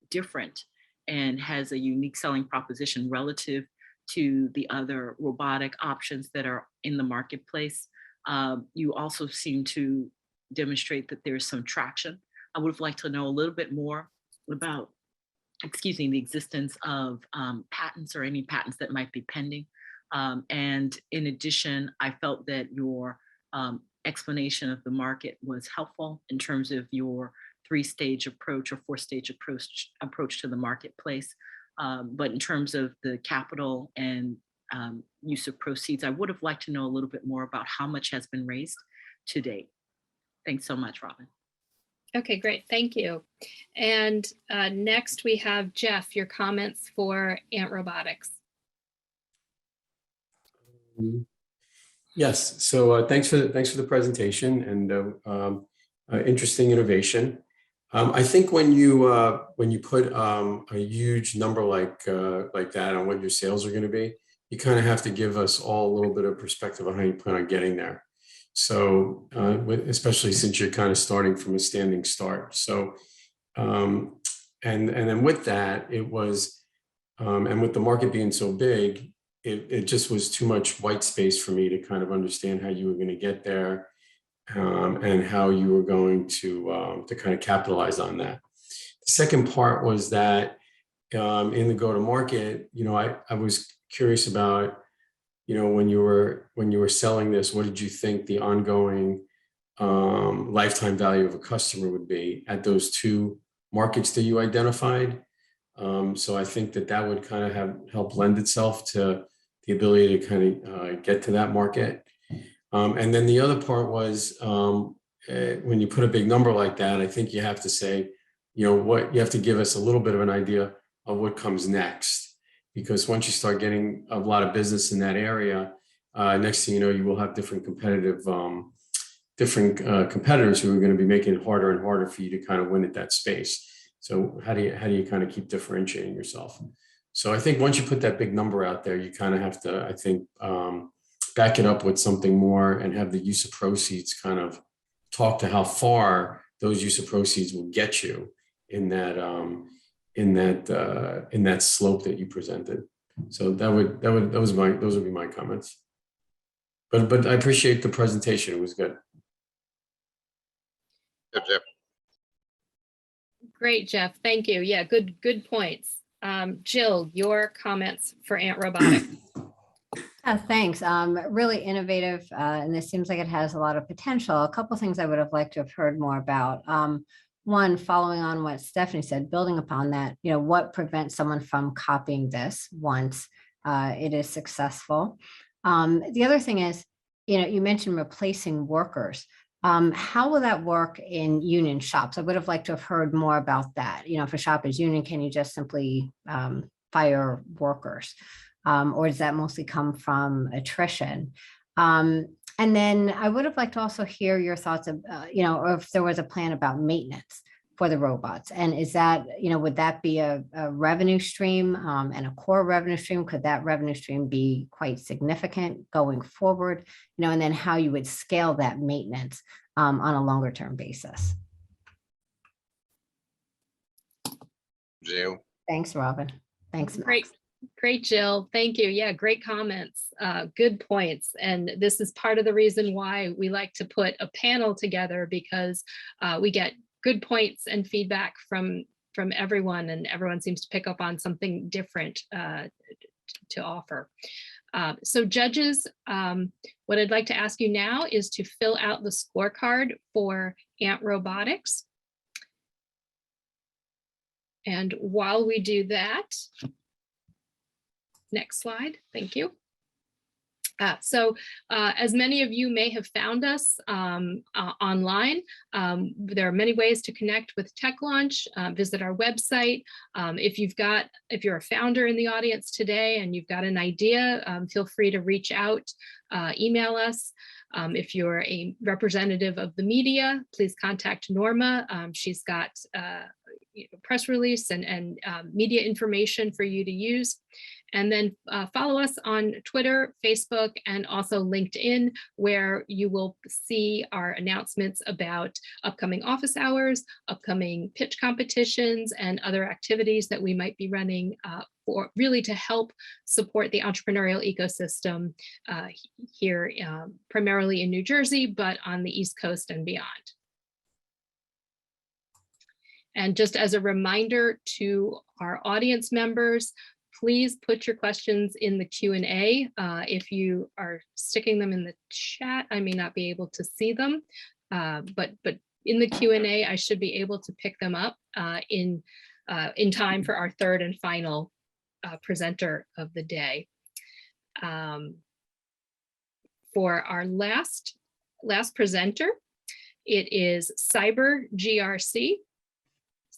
different and has a unique selling proposition relative to the other robotic options that are in the marketplace. You also seem to demonstrate that there's some traction. I would have liked to know a little bit more about, the existence of patents or any patents that might be pending. And in addition, I felt that your explanation of the market was helpful in terms of your 3-stage approach or 4-stage approach to the marketplace. But in terms of the capital and use of proceeds, I would have liked to know a little bit more about how much has been raised to date. Thanks so much, Robin. Okay, great. Thank you. And next we have Jeff, your comments for Ant Robotics. Yes, so thanks for the presentation and interesting innovation. I think when you put a huge number like that on what your sales are going to be, you kind of have to give us all a little bit of perspective on how you plan on getting there. So especially since you're kind of starting from a standing start. So and then with that, it was and with the market being so big, it just was too much white space for me to kind of understand how you were going to get there. And how you were going to kind of capitalize on that. The second part was that in the go-to-market, I was curious about, when you were selling this, what did you think the ongoing lifetime value of a customer would be at those 2 markets that you identified? So I think that would kind of help lend itself to the ability to kind of get to that market. And then the other part was when you put a big number like that, I think you have to say, what you have to give us a little bit of an idea of what comes next, because once you start getting a lot of business in that area, next thing you know, you will have different competitors who are going to be making it harder and harder for you to kind of win at that space. So how do you kind of keep differentiating yourself? So I think once you put that big number out there, you kind of have to, I think, back it up with something more and have the use of proceeds kind of talk to how far those use of proceeds will get you in that slope that you presented. So those would be my comments. But I appreciate the presentation. It was good. Yeah, Jeff. Great, Jeff. Thank you. Yeah, good points. Jill, your comments for Ant Robotics. Thanks. Really innovative, and this seems like it has a lot of potential. A couple things I would have liked to have heard more about. One, following on what Stephanie said, building upon that, what prevents someone from copying this once it is successful? The other thing is, you mentioned replacing workers. How will that work in union shops? I would have liked to have heard more about that. If a shop is union, can you just simply fire workers? Or does that mostly come from attrition? And then I would have liked to also hear your thoughts of, or if there was a plan about maintenance for the robots. And is that, would that be a revenue stream and a core revenue stream? Could that revenue stream be quite significant going forward? And then how you would scale that maintenance on a longer term basis. Jill. Thanks, Robin. Thanks, Max. Great, Jill. Thank you. Yeah, great comments. Good points. And this is part of the reason why we like to put a panel together, because we get good points and feedback from everyone, and everyone seems to pick up on something different to offer. So judges, what I'd like to ask you now is to fill out the scorecard for Ant Robotics. And while we do that, next slide, thank you. So as many of you may have found us online, there are many ways to connect with Tech Launch. Visit our website. If you're a founder in the audience today and you've got an idea, feel free to reach out, email us. If you're a representative of the media, please contact Norma. She's got press release and media information for you to use. And then follow us on Twitter, Facebook, and also LinkedIn, where you will see our announcements about upcoming office hours, upcoming pitch competitions, and other activities that we might be running for really to help support the entrepreneurial ecosystem here, primarily in New Jersey, but on the East Coast and beyond. And just as a reminder to our audience members, please put your questions in the Q&A. If you are sticking them in the chat, I may not be able to see them, but in the Q&A, I should be able to pick them up in time for our third and final presenter of the day. For our last presenter, it is Syber GRC.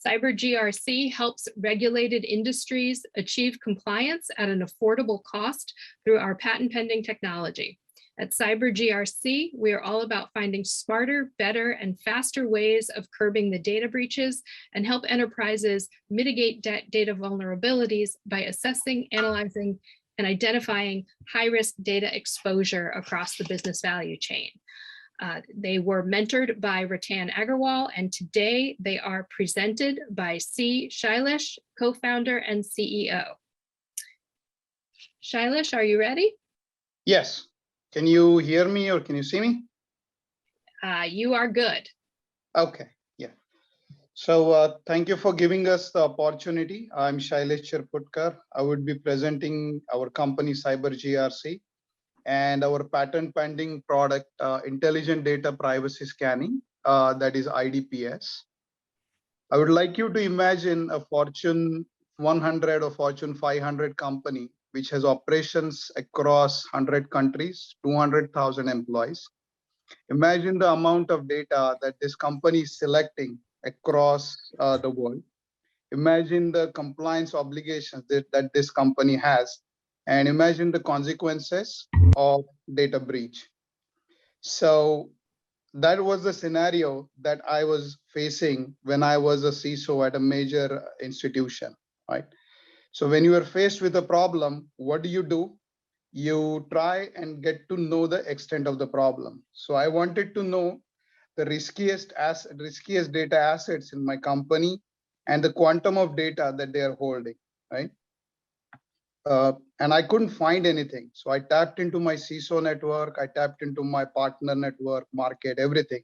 Syber GRC helps regulated industries achieve compliance at an affordable cost through our patent pending technology. At Syber GRC, we are all about finding smarter, better, and faster ways of curbing the data breaches and help enterprises mitigate data vulnerabilities by assessing, analyzing, and identifying high-risk data exposure across the business value chain. They were mentored by Ratan Agarwal, and today they are presented by C. Shailesh, co-founder and CEO. Shailesh, are you ready? Yes. Can you hear me or can you see me? You are good. Okay, yeah. So thank you for giving us the opportunity. I'm Shailesh Chirputkar. I would be presenting our company Syber GRC and our patent pending product, Intelligent Data Privacy Scanning, that is IDPS. I would like you to imagine a Fortune 100 or Fortune 500 company which has operations across 100 countries, 200,000 employees. Imagine the amount of data that this company is selecting across the world. Imagine the compliance obligations that this company has, and imagine the consequences of data breach. So that was the scenario that I was facing when I was a CISO at a major institution, right? So when you are faced with a problem, what do? You try and get to know the extent of the problem. So I wanted to know the riskiest data assets in my company and the quantum of data that they are holding, right? and I couldn't find anything. So I tapped into my CISO network, I tapped into my partner network, market, everything.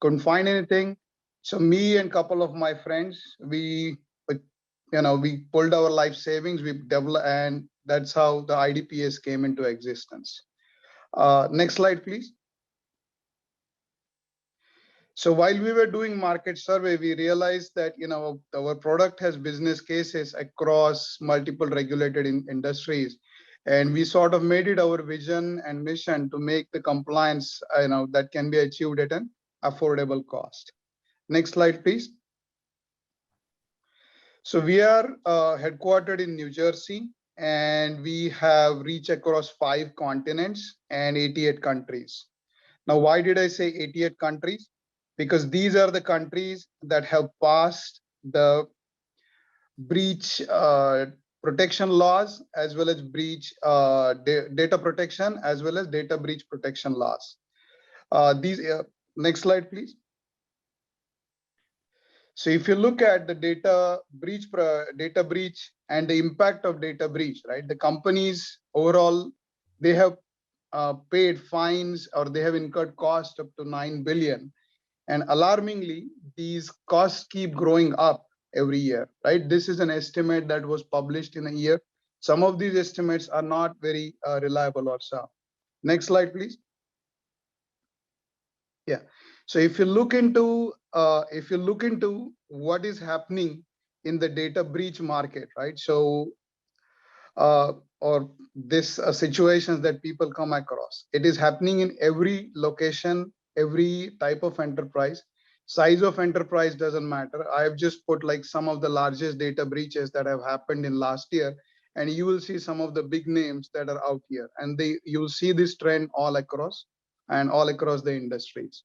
Couldn't find anything. So me and a couple of my friends, we pulled our life savings, we developed, and that's how the IDPS came into existence. Next slide, please. So while we were doing market survey, we realized that our product has business cases across multiple regulated industries, and we sort of made it our vision and mission to make the compliance that can be achieved at an affordable cost. Next slide, please. So we are headquartered in New Jersey, and we have reach across 5 continents and 88 countries. Now, why did I say 88 countries? Because these are the countries that have passed the breach protection laws, as well as breach data protection, as well as data breach protection laws. Next slide, please. So if you look at the data breach and the impact of data breach, right? The companies overall, they have paid fines, or they have incurred cost up to 9 billion. And alarmingly, these costs keep growing up every year, right? This is an estimate that was published in a year. Some of these estimates are not very reliable or so. Next slide, please. Yeah. So if you look into what is happening in the data breach market, right? So or this situations that people come across, it is happening in every location, every type of enterprise. Size of enterprise doesn't matter. I have just put like some of the largest data breaches that have happened in last year, and you will see some of the big names that are out here, and you'll see this trend all across the industries.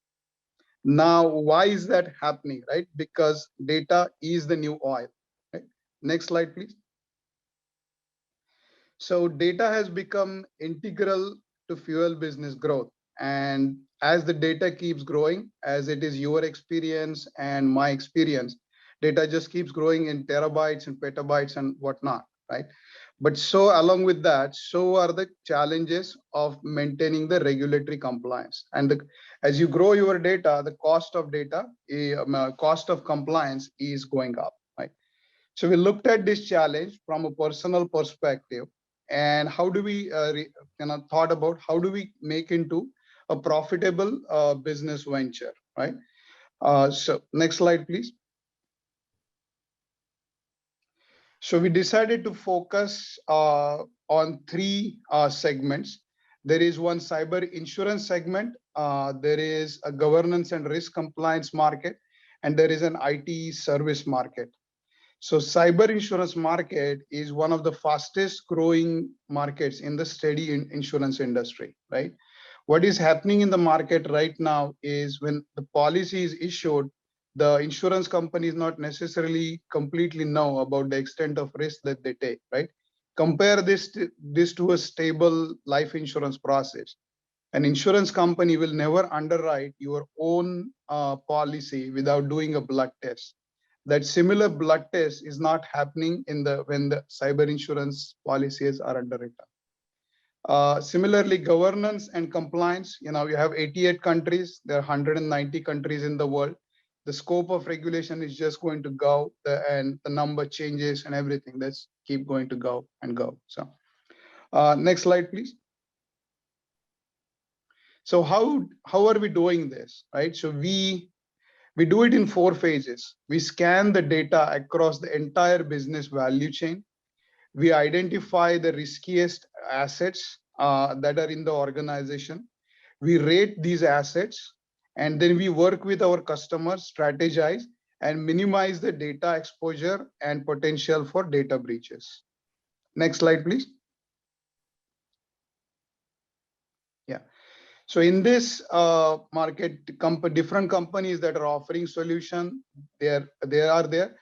Now, why is that happening, right? Because data is the new oil. Right? Next slide, please. So data has become integral to fuel business growth. And as the data keeps growing, as it is your experience and my experience, data just keeps growing in terabytes and petabytes and whatnot, right? But so along with that, so are the challenges of maintaining the regulatory compliance. And as you grow your data, the cost of data, cost of compliance is going up, right? So we looked at this challenge from a personal perspective, and how do we thought about how do we make into a profitable business venture, right? So next slide, please. So we decided to focus on 3 segments. There is one cyber insurance segment, there is a governance and risk compliance market, and there is an IT service market. So cyber insurance market is one of the fastest growing markets in the steady insurance industry, right? What is happening in the market right now is when the policy is issued, the insurance companies not necessarily completely know about the extent of risk that they take, right? Compare this to a stable life insurance process. An insurance company will never underwrite your own policy without doing a blood test. That similar blood test is not happening when the cyber insurance policies are underwritten. Similarly, governance and compliance, you have 88 countries, there are 190 countries in the world. The scope of regulation is just going to go, and the number changes and everything. Let's keep going to go and go. So next slide, please. So how are we doing this, right? So we do it in 4 phases. We scan the data across the entire business value chain. We identify the riskiest assets that are in the organization. We rate these assets, and then we work with our customers, strategize, and minimize the data exposure and potential for data breaches. Next slide, please. Yeah. So in this market, different companies that are offering solution, they are there,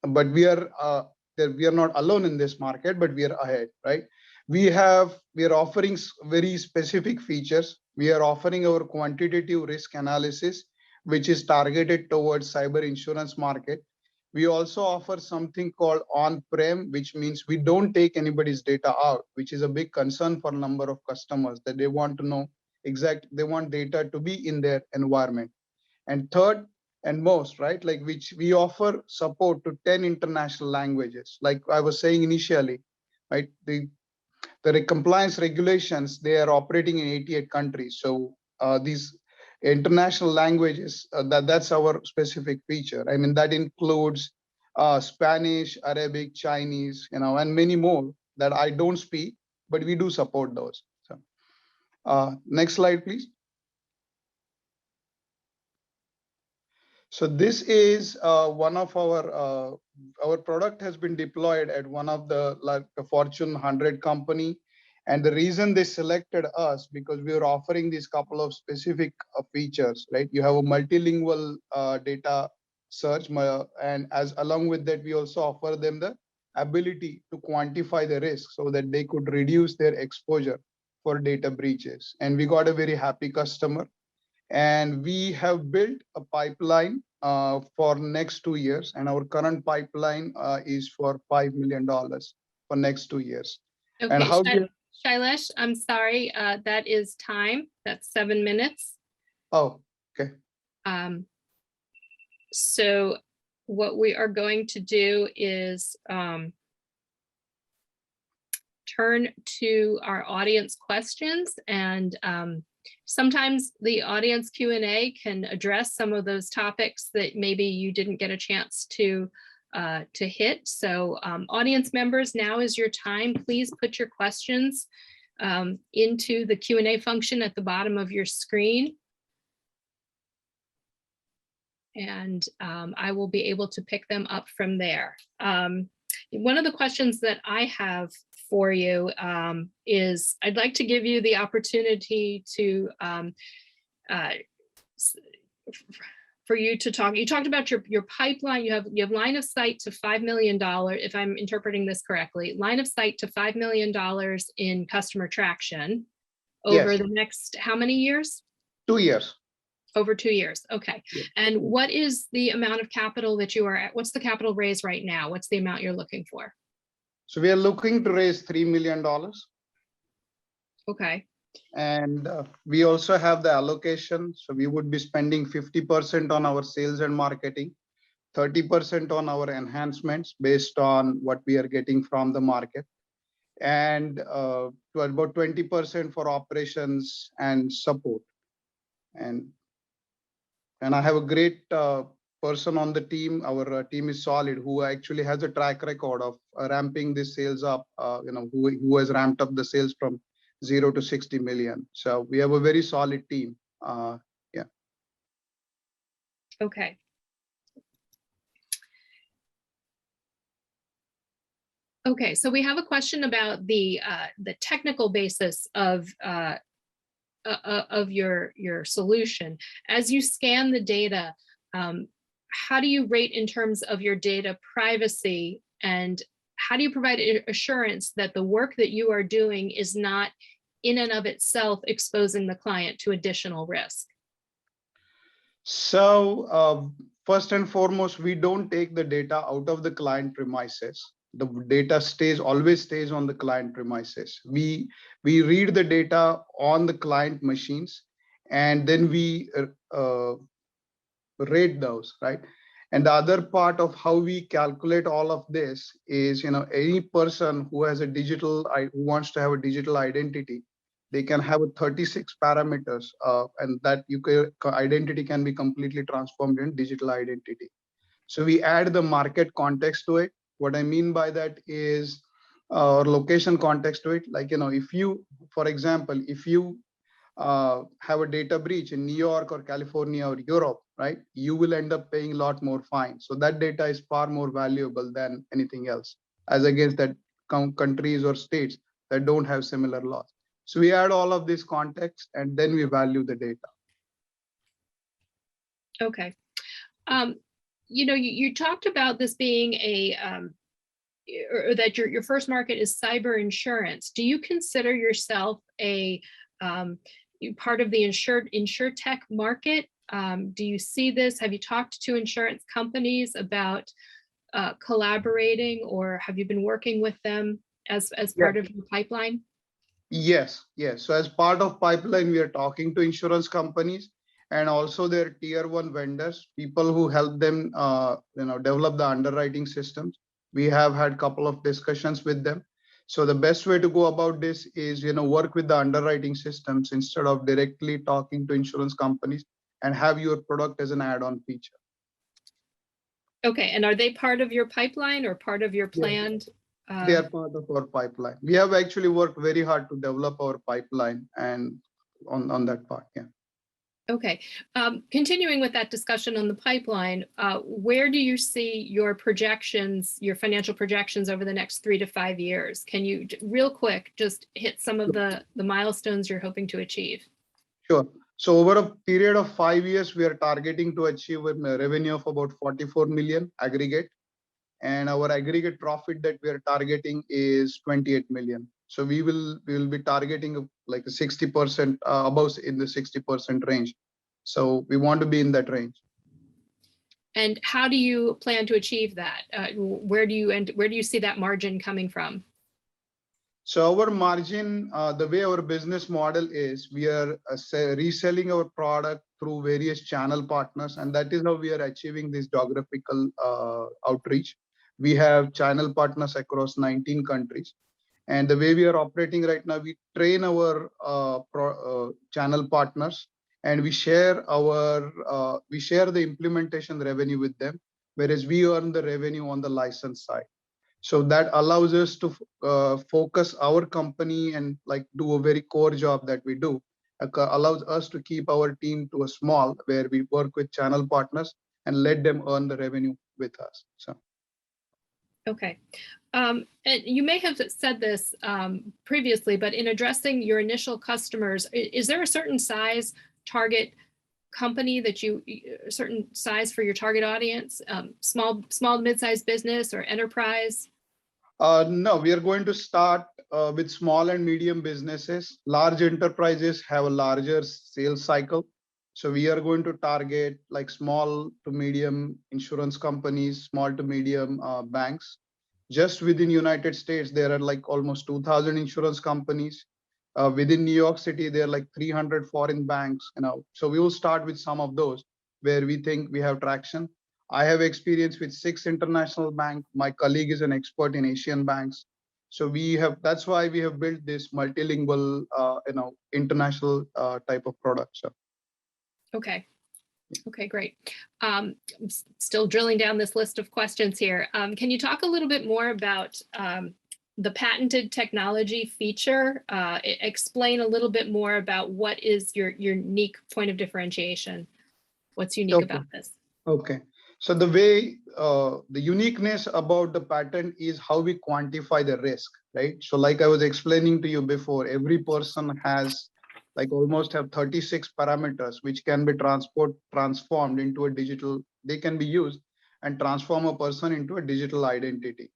but we are not alone in this market, but we are ahead, right? We are offering very specific features. We are offering our quantitative risk analysis, which is targeted towards cyber insurance market. We also offer something called on-prem, which means we don't take anybody's data out, which is a big concern for a number of customers, that they want to know they want data to be in their environment. And third and most, right, like which we offer support to 10 international languages. Like I was saying initially, right, the compliance regulations, they are operating in 88 countries. So these international languages, that's our specific feature. I mean, that includes Spanish, Arabic, Chinese, and many more that I don't speak, but we do support those. So next slide, please. So this is one of our product has been deployed at one of the Fortune 100 company. And the reason they selected us, because we are offering these couple of specific features, right? You have a multilingual data search, and along with that, we also offer them the ability to quantify the risk so that they could reduce their exposure for data breaches. And we got a very happy customer. And we have built a pipeline for next 2 years, and our current pipeline is for $5 million for next 2 years. Okay, And how Shailesh, I'm sorry, that is time. That's 7 minutes. Oh, okay. So what we are going to do is turn to our audience questions, and sometimes the audience Q&A can address some of those topics that maybe you didn't get a chance to hit. So audience members, now is your time. Please put your questions into the Q&A function at the bottom of your screen. And I will be able to pick them up from there. One of the questions that I have for you is, I'd like to give you the opportunity to for you to talk. You talked about your pipeline. You have line of sight to $5 million, if I'm interpreting this correctly, line of sight to $5 million in customer traction over Yes. the next, how many years? 2 years. Over 2 years. Okay. Yeah. And what is the amount of capital that you are at? What's the capital raise right now? What's the amount you're looking for? So we are looking to raise $3 million. Okay. And we also have the allocation. So we would be spending 50% on our sales and marketing, 30% on our enhancements based on what we are getting from the market, and to about 20% for operations and support. And I have a great person on the team. Our team is solid, who actually has a track record of ramping this sales up, who has ramped up the sales from 0 to 60 million. So we have a very solid team. Yeah. Okay. Okay, so we have a question about the technical basis of your solution. As you scan the data, how do you rate in terms of your data privacy, and how do you provide assurance that the work that you are doing is not in and of itself exposing the client to additional risk? So first and foremost, we don't take the data out of the client premises. The data always stays on the client premises. We read the data on the client machines, and then we rate those, right? And the other part of how we calculate all of this is, any person who has who wants to have a digital identity, they can have a 36 parameters, and that identity can be completely transformed in digital identity. So we add the market context to it. What I mean by that is, or location context to it. Like, if you, for example, if you have a data breach in New York or California or Europe, right, you will end up paying a lot more fine. So that data is far more valuable than anything else, as against that countries or states that don't have similar laws. So we add all of this context, and then we value the data. Okay. You talked about this being or that your first market is cyber insurance. Do you consider yourself a part of the insurtech market? Do you see this? Have you talked to insurance companies about collaborating, or have you been working with them as part of your pipeline? Yes, yes. So as part of pipeline, we are talking to insurance companies and also their tier one vendors, people who help them, develop the underwriting systems. We have had a couple of discussions with them. So the best way to go about this is, work with the underwriting systems instead of directly talking to insurance companies and have your product as an add-on feature. Okay, and are they part of your pipeline or part of your planned? They are part of our pipeline. We have actually worked very hard to develop our pipeline and on that part, yeah. Okay, continuing with that discussion on the pipeline, where do you see your projections, your financial projections over the next 3 to 5 years? Can you real quick just hit some of the milestones you're hoping to achieve? Sure. So over a period of 5 years, we are targeting to achieve a revenue of about 44 million aggregate. And our aggregate profit that we are targeting is 28 million. So we will be targeting like a 60% above in the 60% range. So we want to be in that range. And how do you plan to achieve that? Where do you see that margin coming from? So our margin, the way our business model is, we are reselling our product through various channel partners, and that is how we are achieving this geographical outreach. We have channel partners across 19 countries. And the way we are operating right now, we train our channel partners and we share the implementation revenue with them, whereas we earn the revenue on the license side. So that allows us to focus our company and like do a very core job that we do. Allows us to keep our team to a small, where we work with channel partners and let them earn the revenue with us. So. Okay. And you may have said this previously, but in addressing your initial customers, is there a certain size target company that a certain size for your target audience, small to mid-sized business or enterprise? No, we are going to start with small and medium businesses. Large enterprises have a larger sales cycle. So we are going to target like small to medium insurance companies, small to medium banks. Just within United States, there are like almost 2,000 insurance companies. Within New York City, there are like 300 foreign banks. So we will start with some of those where we think we have traction. I have experience with 6 international banks. My colleague is an expert in Asian banks. So that's why we have built this multilingual, international type of product. So. Okay. Okay, great. Still drilling down this list of questions here. Can you talk a little bit more about the patented technology feature? Explain a little bit more about what is your unique point of differentiation? What's unique about this? Okay. So the way, the uniqueness about the patent is how we quantify the risk, right? So like I was explaining to you before, every person has like almost have 36 parameters, which can be transformed into a digital, they can be used and transform a person into a digital identity.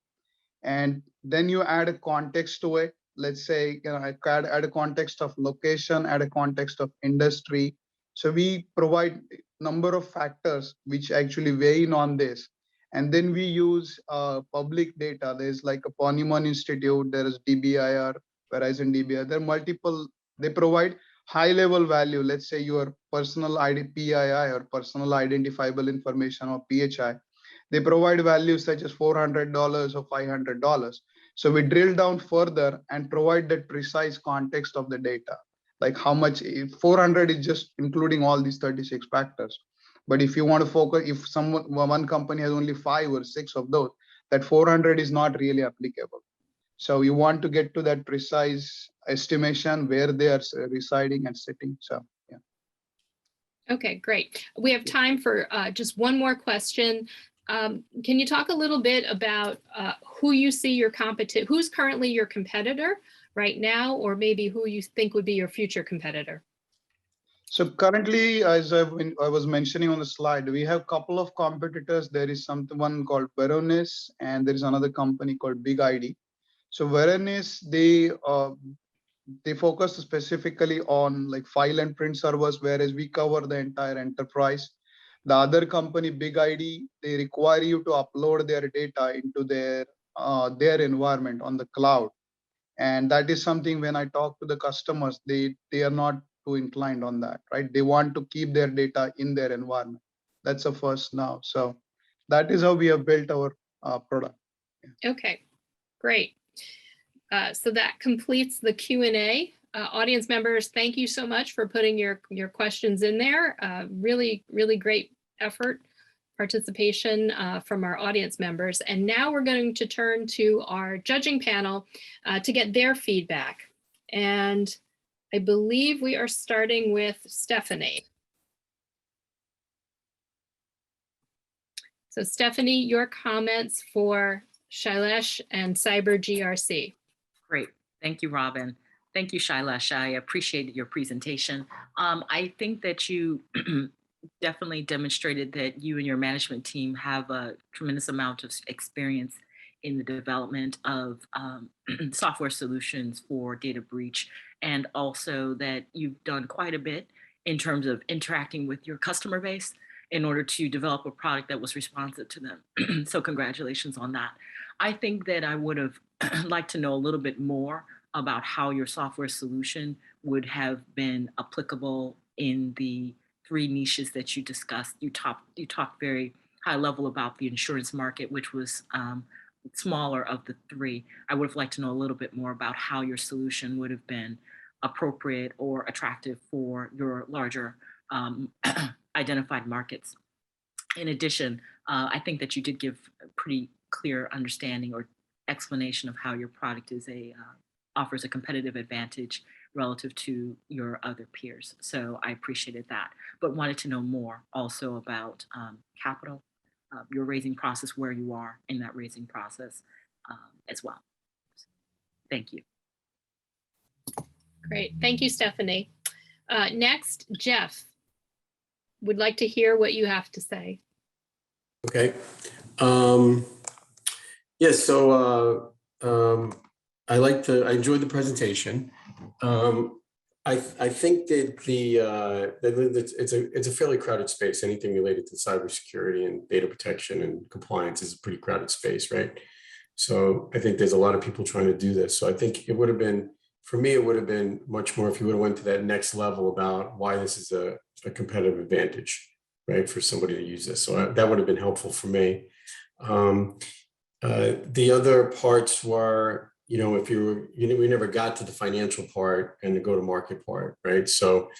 And then you add a context to it. Let's say, I add a context of location, add a context of industry. So we provide number of factors which actually weigh in on this. And then we use public data. There's like a Ponemon Institute, there is DBIR, Verizon DBIR. There are multiple, they provide high level value. Let's say your personal ID, PII or personal identifiable information or PHI. They provide values such as $400 or $500. So we drill down further and provide that precise context of the data. Like how much 400 is just including all these 36 factors. But if you want to focus, if one company has only 5 or 6 of those, that 400 is not really applicable. So you want to get to that precise estimation where they are residing and sitting. So, yeah. Okay, great. We have time for just one more question. Can you talk a little bit about who you see your who's currently your competitor right now, or maybe who you think would be your future competitor? So currently, as I was mentioning on the slide, we have a couple of competitors. There is one called Veronis, and there is another company called Big ID. So Veronis, they focus specifically on like file and print servers, whereas we cover the entire enterprise. The other company, Big ID, they require you to upload their data into their environment on the cloud. And that is something when I talk to the customers, they are not too inclined on that, right? They want to keep their data in their environment. That's a first now. So that is how we have built our product. Okay, great. So that completes the Q&A. Audience members, thank you so much for putting your questions in there. Really, really great effort, participation from our audience members. And now we're going to turn to our judging panel to get their feedback. And I believe we are starting with Stephanie. So Stephanie, your comments for Shailesh and Syber GRC. Great. Thank you, Robin. Thank you, Shailesh. I appreciated your presentation. I think that you definitely demonstrated that you and your management team have a tremendous amount of experience in the development of software solutions for data breach, and also that you've done quite a bit in terms of interacting with your customer base in order to develop a product that was responsive to them. So congratulations on that. I think that I would have liked to know a little bit more about how your software solution would have been applicable in the 3 niches that you discussed. You talked very high level about the insurance market, which was smaller of the 3. I would have liked to know a little bit more about how your solution would have been appropriate or attractive for your larger identified markets. In addition, I think that you did give a pretty clear understanding or explanation of how your product is offers a competitive advantage relative to your other peers. So I appreciated that, but wanted to know more also about capital, your raising process, where you are in that raising process as well. Thank you. Great. Thank you, Stephanie. Next, Jeff. Would like to hear what you have to say. Okay. Yeah, so I enjoyed the presentation. I think that it's a fairly crowded space. Anything related to cybersecurity and data protection and compliance is a pretty crowded space, right? So I think there's a lot of people trying to do this. So I think it would have been, for me, it would have been much more if you would have went to that next level about why this is a competitive advantage, right, for somebody to use this. So that would have been helpful for me. The other parts were, if we never got to the financial part and the go-to-market part, right? So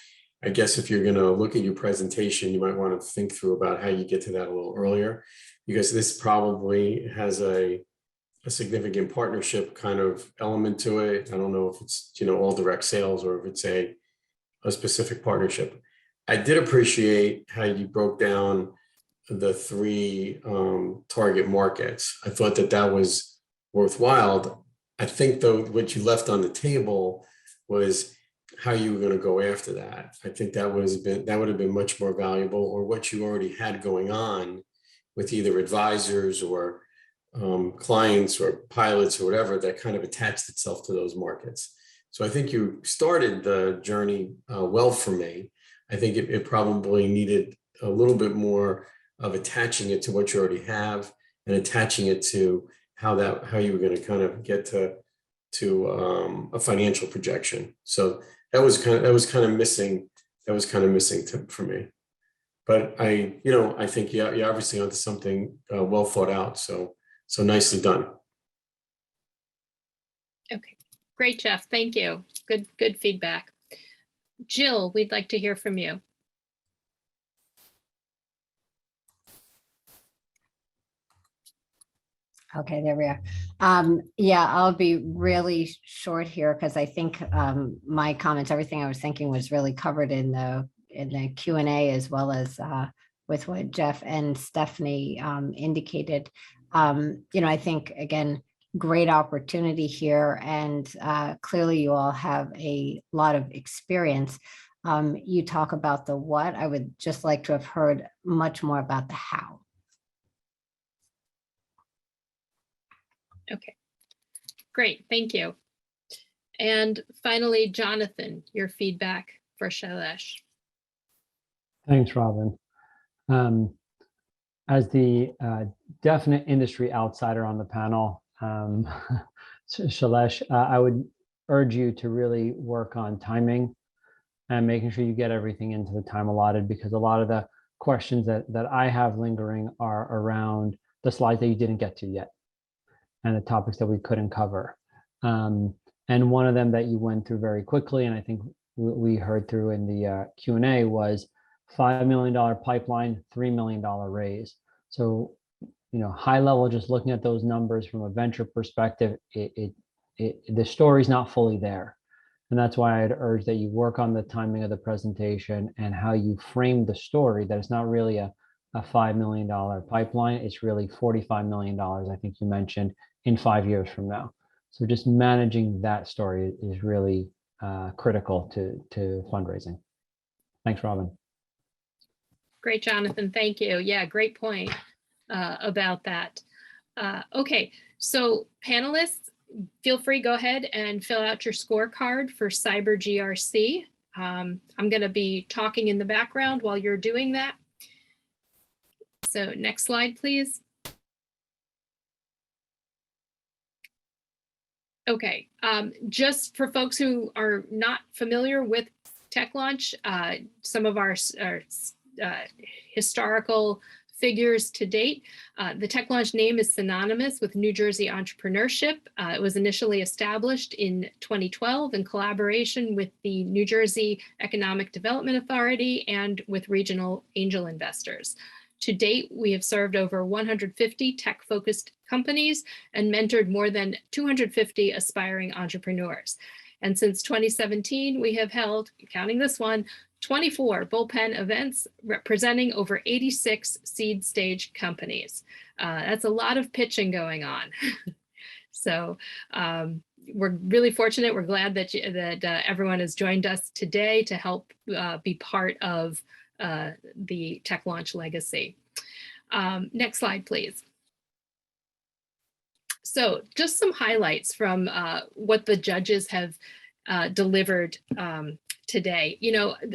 I guess if you're going to look at your presentation, you might want to think through about how you get to that a little earlier, because this probably has a significant partnership kind of element to it. I don't know if it's, all direct sales or if it's a specific partnership. I did appreciate how you broke down the 3 target markets. I thought that was worthwhile. I think though, what you left on the table was how you were going to go after that. I think that would have been much more valuable, or what you already had going on with either advisors or clients or pilots or whatever that kind of attached itself to those markets. So I think you started the journey well for me. I think it probably needed a little bit more of attaching it to what you already have and attaching it to how you were going to kind of get to a financial projection. So that was kind of missing for me. But I think you're obviously onto something well thought out. So nicely done. Okay, great, Jeff. Thank you. Good feedback. Jill, we'd like to hear from you. Okay, there we are. Yeah, I'll be really short here because I think my comments, everything I was thinking was really covered in the Q&A, as well as with what Jeff and Stephanie indicated. I think, again, great opportunity here, and clearly you all have a lot of experience. You talk about the what. I would just like to have heard much more about the how. Okay, great, thank you. And finally, Jonathan, your feedback for Shailesh. Thanks, Robin. As the definite industry outsider on the panel, Shailesh, I would urge you to really work on timing and making sure you get everything into the time allotted, because a lot of the questions that I have lingering are around the slides that you didn't get to yet and the topics that we couldn't cover. And one of them that you went through very quickly, and I think we heard through in the Q&A, was $5 million pipeline, $3 million raise. So, high level, just looking at those numbers from a venture perspective, the story's not fully there. And that's why I'd urge that you work on the timing of the presentation and how you frame the story, that it's not really a $5 million pipeline, it's really $45 million, I think you mentioned, in 5 years from now. So just managing that story is really critical to fundraising. Thanks, Robin. Great, Jonathan. Thank you. Yeah, great point about that. Okay, so panelists, feel free, go ahead and fill out your scorecard for Syber GRC. I'm going to be talking in the background while you're doing that. So next slide, please. Okay, just for folks who are not familiar with TechLaunch, some of our historical figures to date. The TechLaunch name is synonymous with New Jersey entrepreneurship. It was initially established in 2012 in collaboration with the New Jersey Economic Development Authority and with regional angel investors. To date, we have served over 150 tech-focused companies and mentored more than 250 aspiring entrepreneurs. And since 2017, we have held, counting this one, 24 bullpen events representing over 86 seed stage companies. That's a lot of pitching going on. So we're really fortunate. We're glad that everyone has joined us today to help be part of the TechLaunch legacy. Next slide, please. So just some highlights from what the judges have delivered today.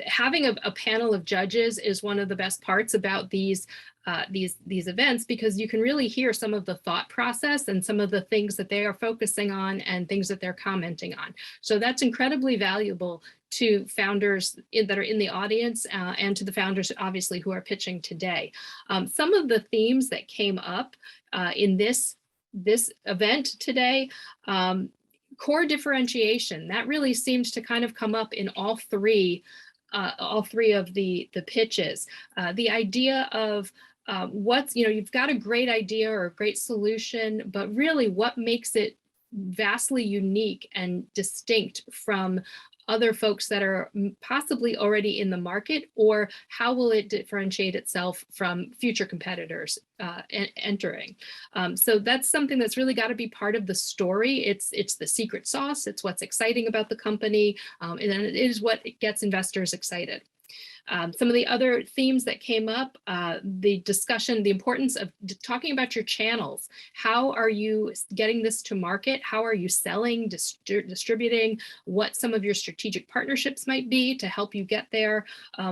Having a panel of judges is one of the best parts about these events, because you can really hear some of the thought process and some of the things that they are focusing on and things that they're commenting on. So that's incredibly valuable to founders that are in the audience and to the founders, obviously, who are pitching today. Some of the themes that came up in this event today, core differentiation, that really seems to kind of come up in all three of the pitches. The idea of you've got a great idea or a great solution, but really what makes it vastly unique and distinct from other folks that are possibly already in the market, or how will it differentiate itself from future competitors entering? So that's something that's really got to be part of the story. It's the secret sauce. It's what's exciting about the company, and it is what gets investors excited. Some of the other themes that came up, the discussion, the importance of talking about your channels. How are you getting this to market? How are you selling, distributing, what some of your strategic partnerships might be to help you get there?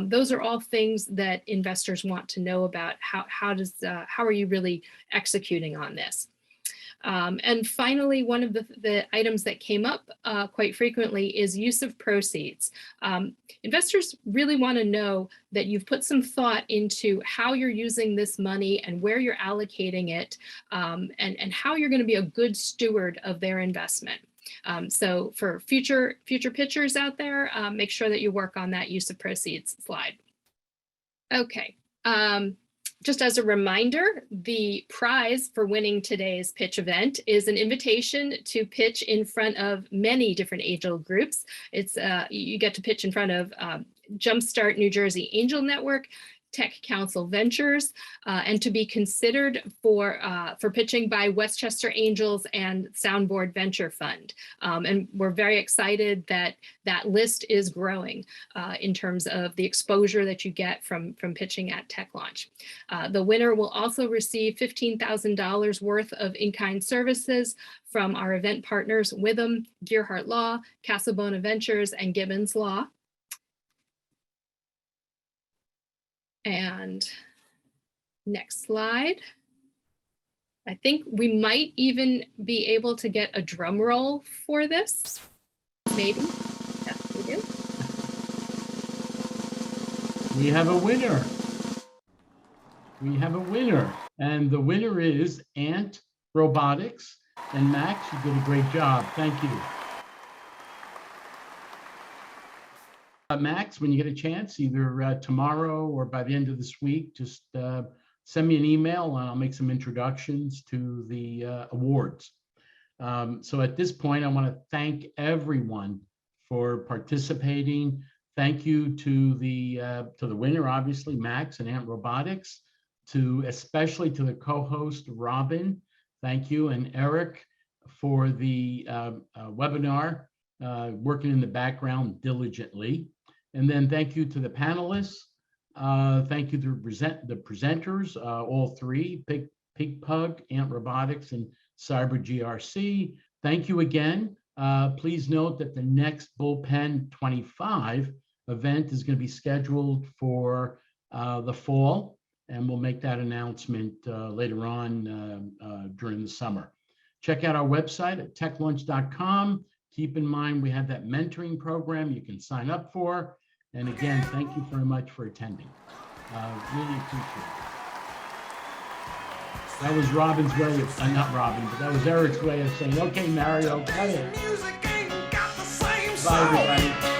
Those are all things that investors want to know about. How are you really executing on this? And finally, one of the items that came up quite frequently is use of proceeds. Investors really want to know that you've put some thought into how you're using this money and where you're allocating it, and how you're going to be a good steward of their investment. So for future pitchers out there, make sure that you work on that use of proceeds slide. Okay. Just as a reminder, the prize for winning today's pitch event is an invitation to pitch in front of many different angel groups. It's you get to pitch in front of Jumpstart New Jersey Angel Network, Tech Council Ventures, and to be considered for pitching by Westchester Angels and SoundBoard Venture Fund. And we're very excited that that list is growing in terms of the exposure that you get from pitching at TechLaunch. The winner will also receive $15,000 worth of in-kind services from our event partners, Witham, Gearhart Law, Casabona Ventures, and Gibbons Law. And Next slide. I think we might even be able to get a drum roll for this. Maybe. Yes, we do. We have a winner. We have a winner. And the winner is Ant Robotics. And Max, you did a great job. Thank you. Max, when you get a chance, either tomorrow or by the end of this week, just send me an email and I'll make some introductions to the awards. So at this point, I want to thank everyone for participating. Thank you to the winner, obviously, Max and Ant Robotics, especially to the co-host, Robin. Thank you, and Eric for the webinar, working in the background diligently. And then thank you to the panelists. Thank you to the presenters, all three, PIGPUG, Ant Robotics, and Syber GRC. Thank you again. Please note that the next Bullpen 25 event is going to be scheduled for the fall, and we'll make that announcement later on during the summer. Check out our website at techlaunch.com. Keep in mind we have that mentoring program you can sign up for. And again, thank you very much for attending. Really appreciate it. That was Robin's way of, not Robin, but that was Eric's way of saying, okay, Mario, cut it. Bye, everybody.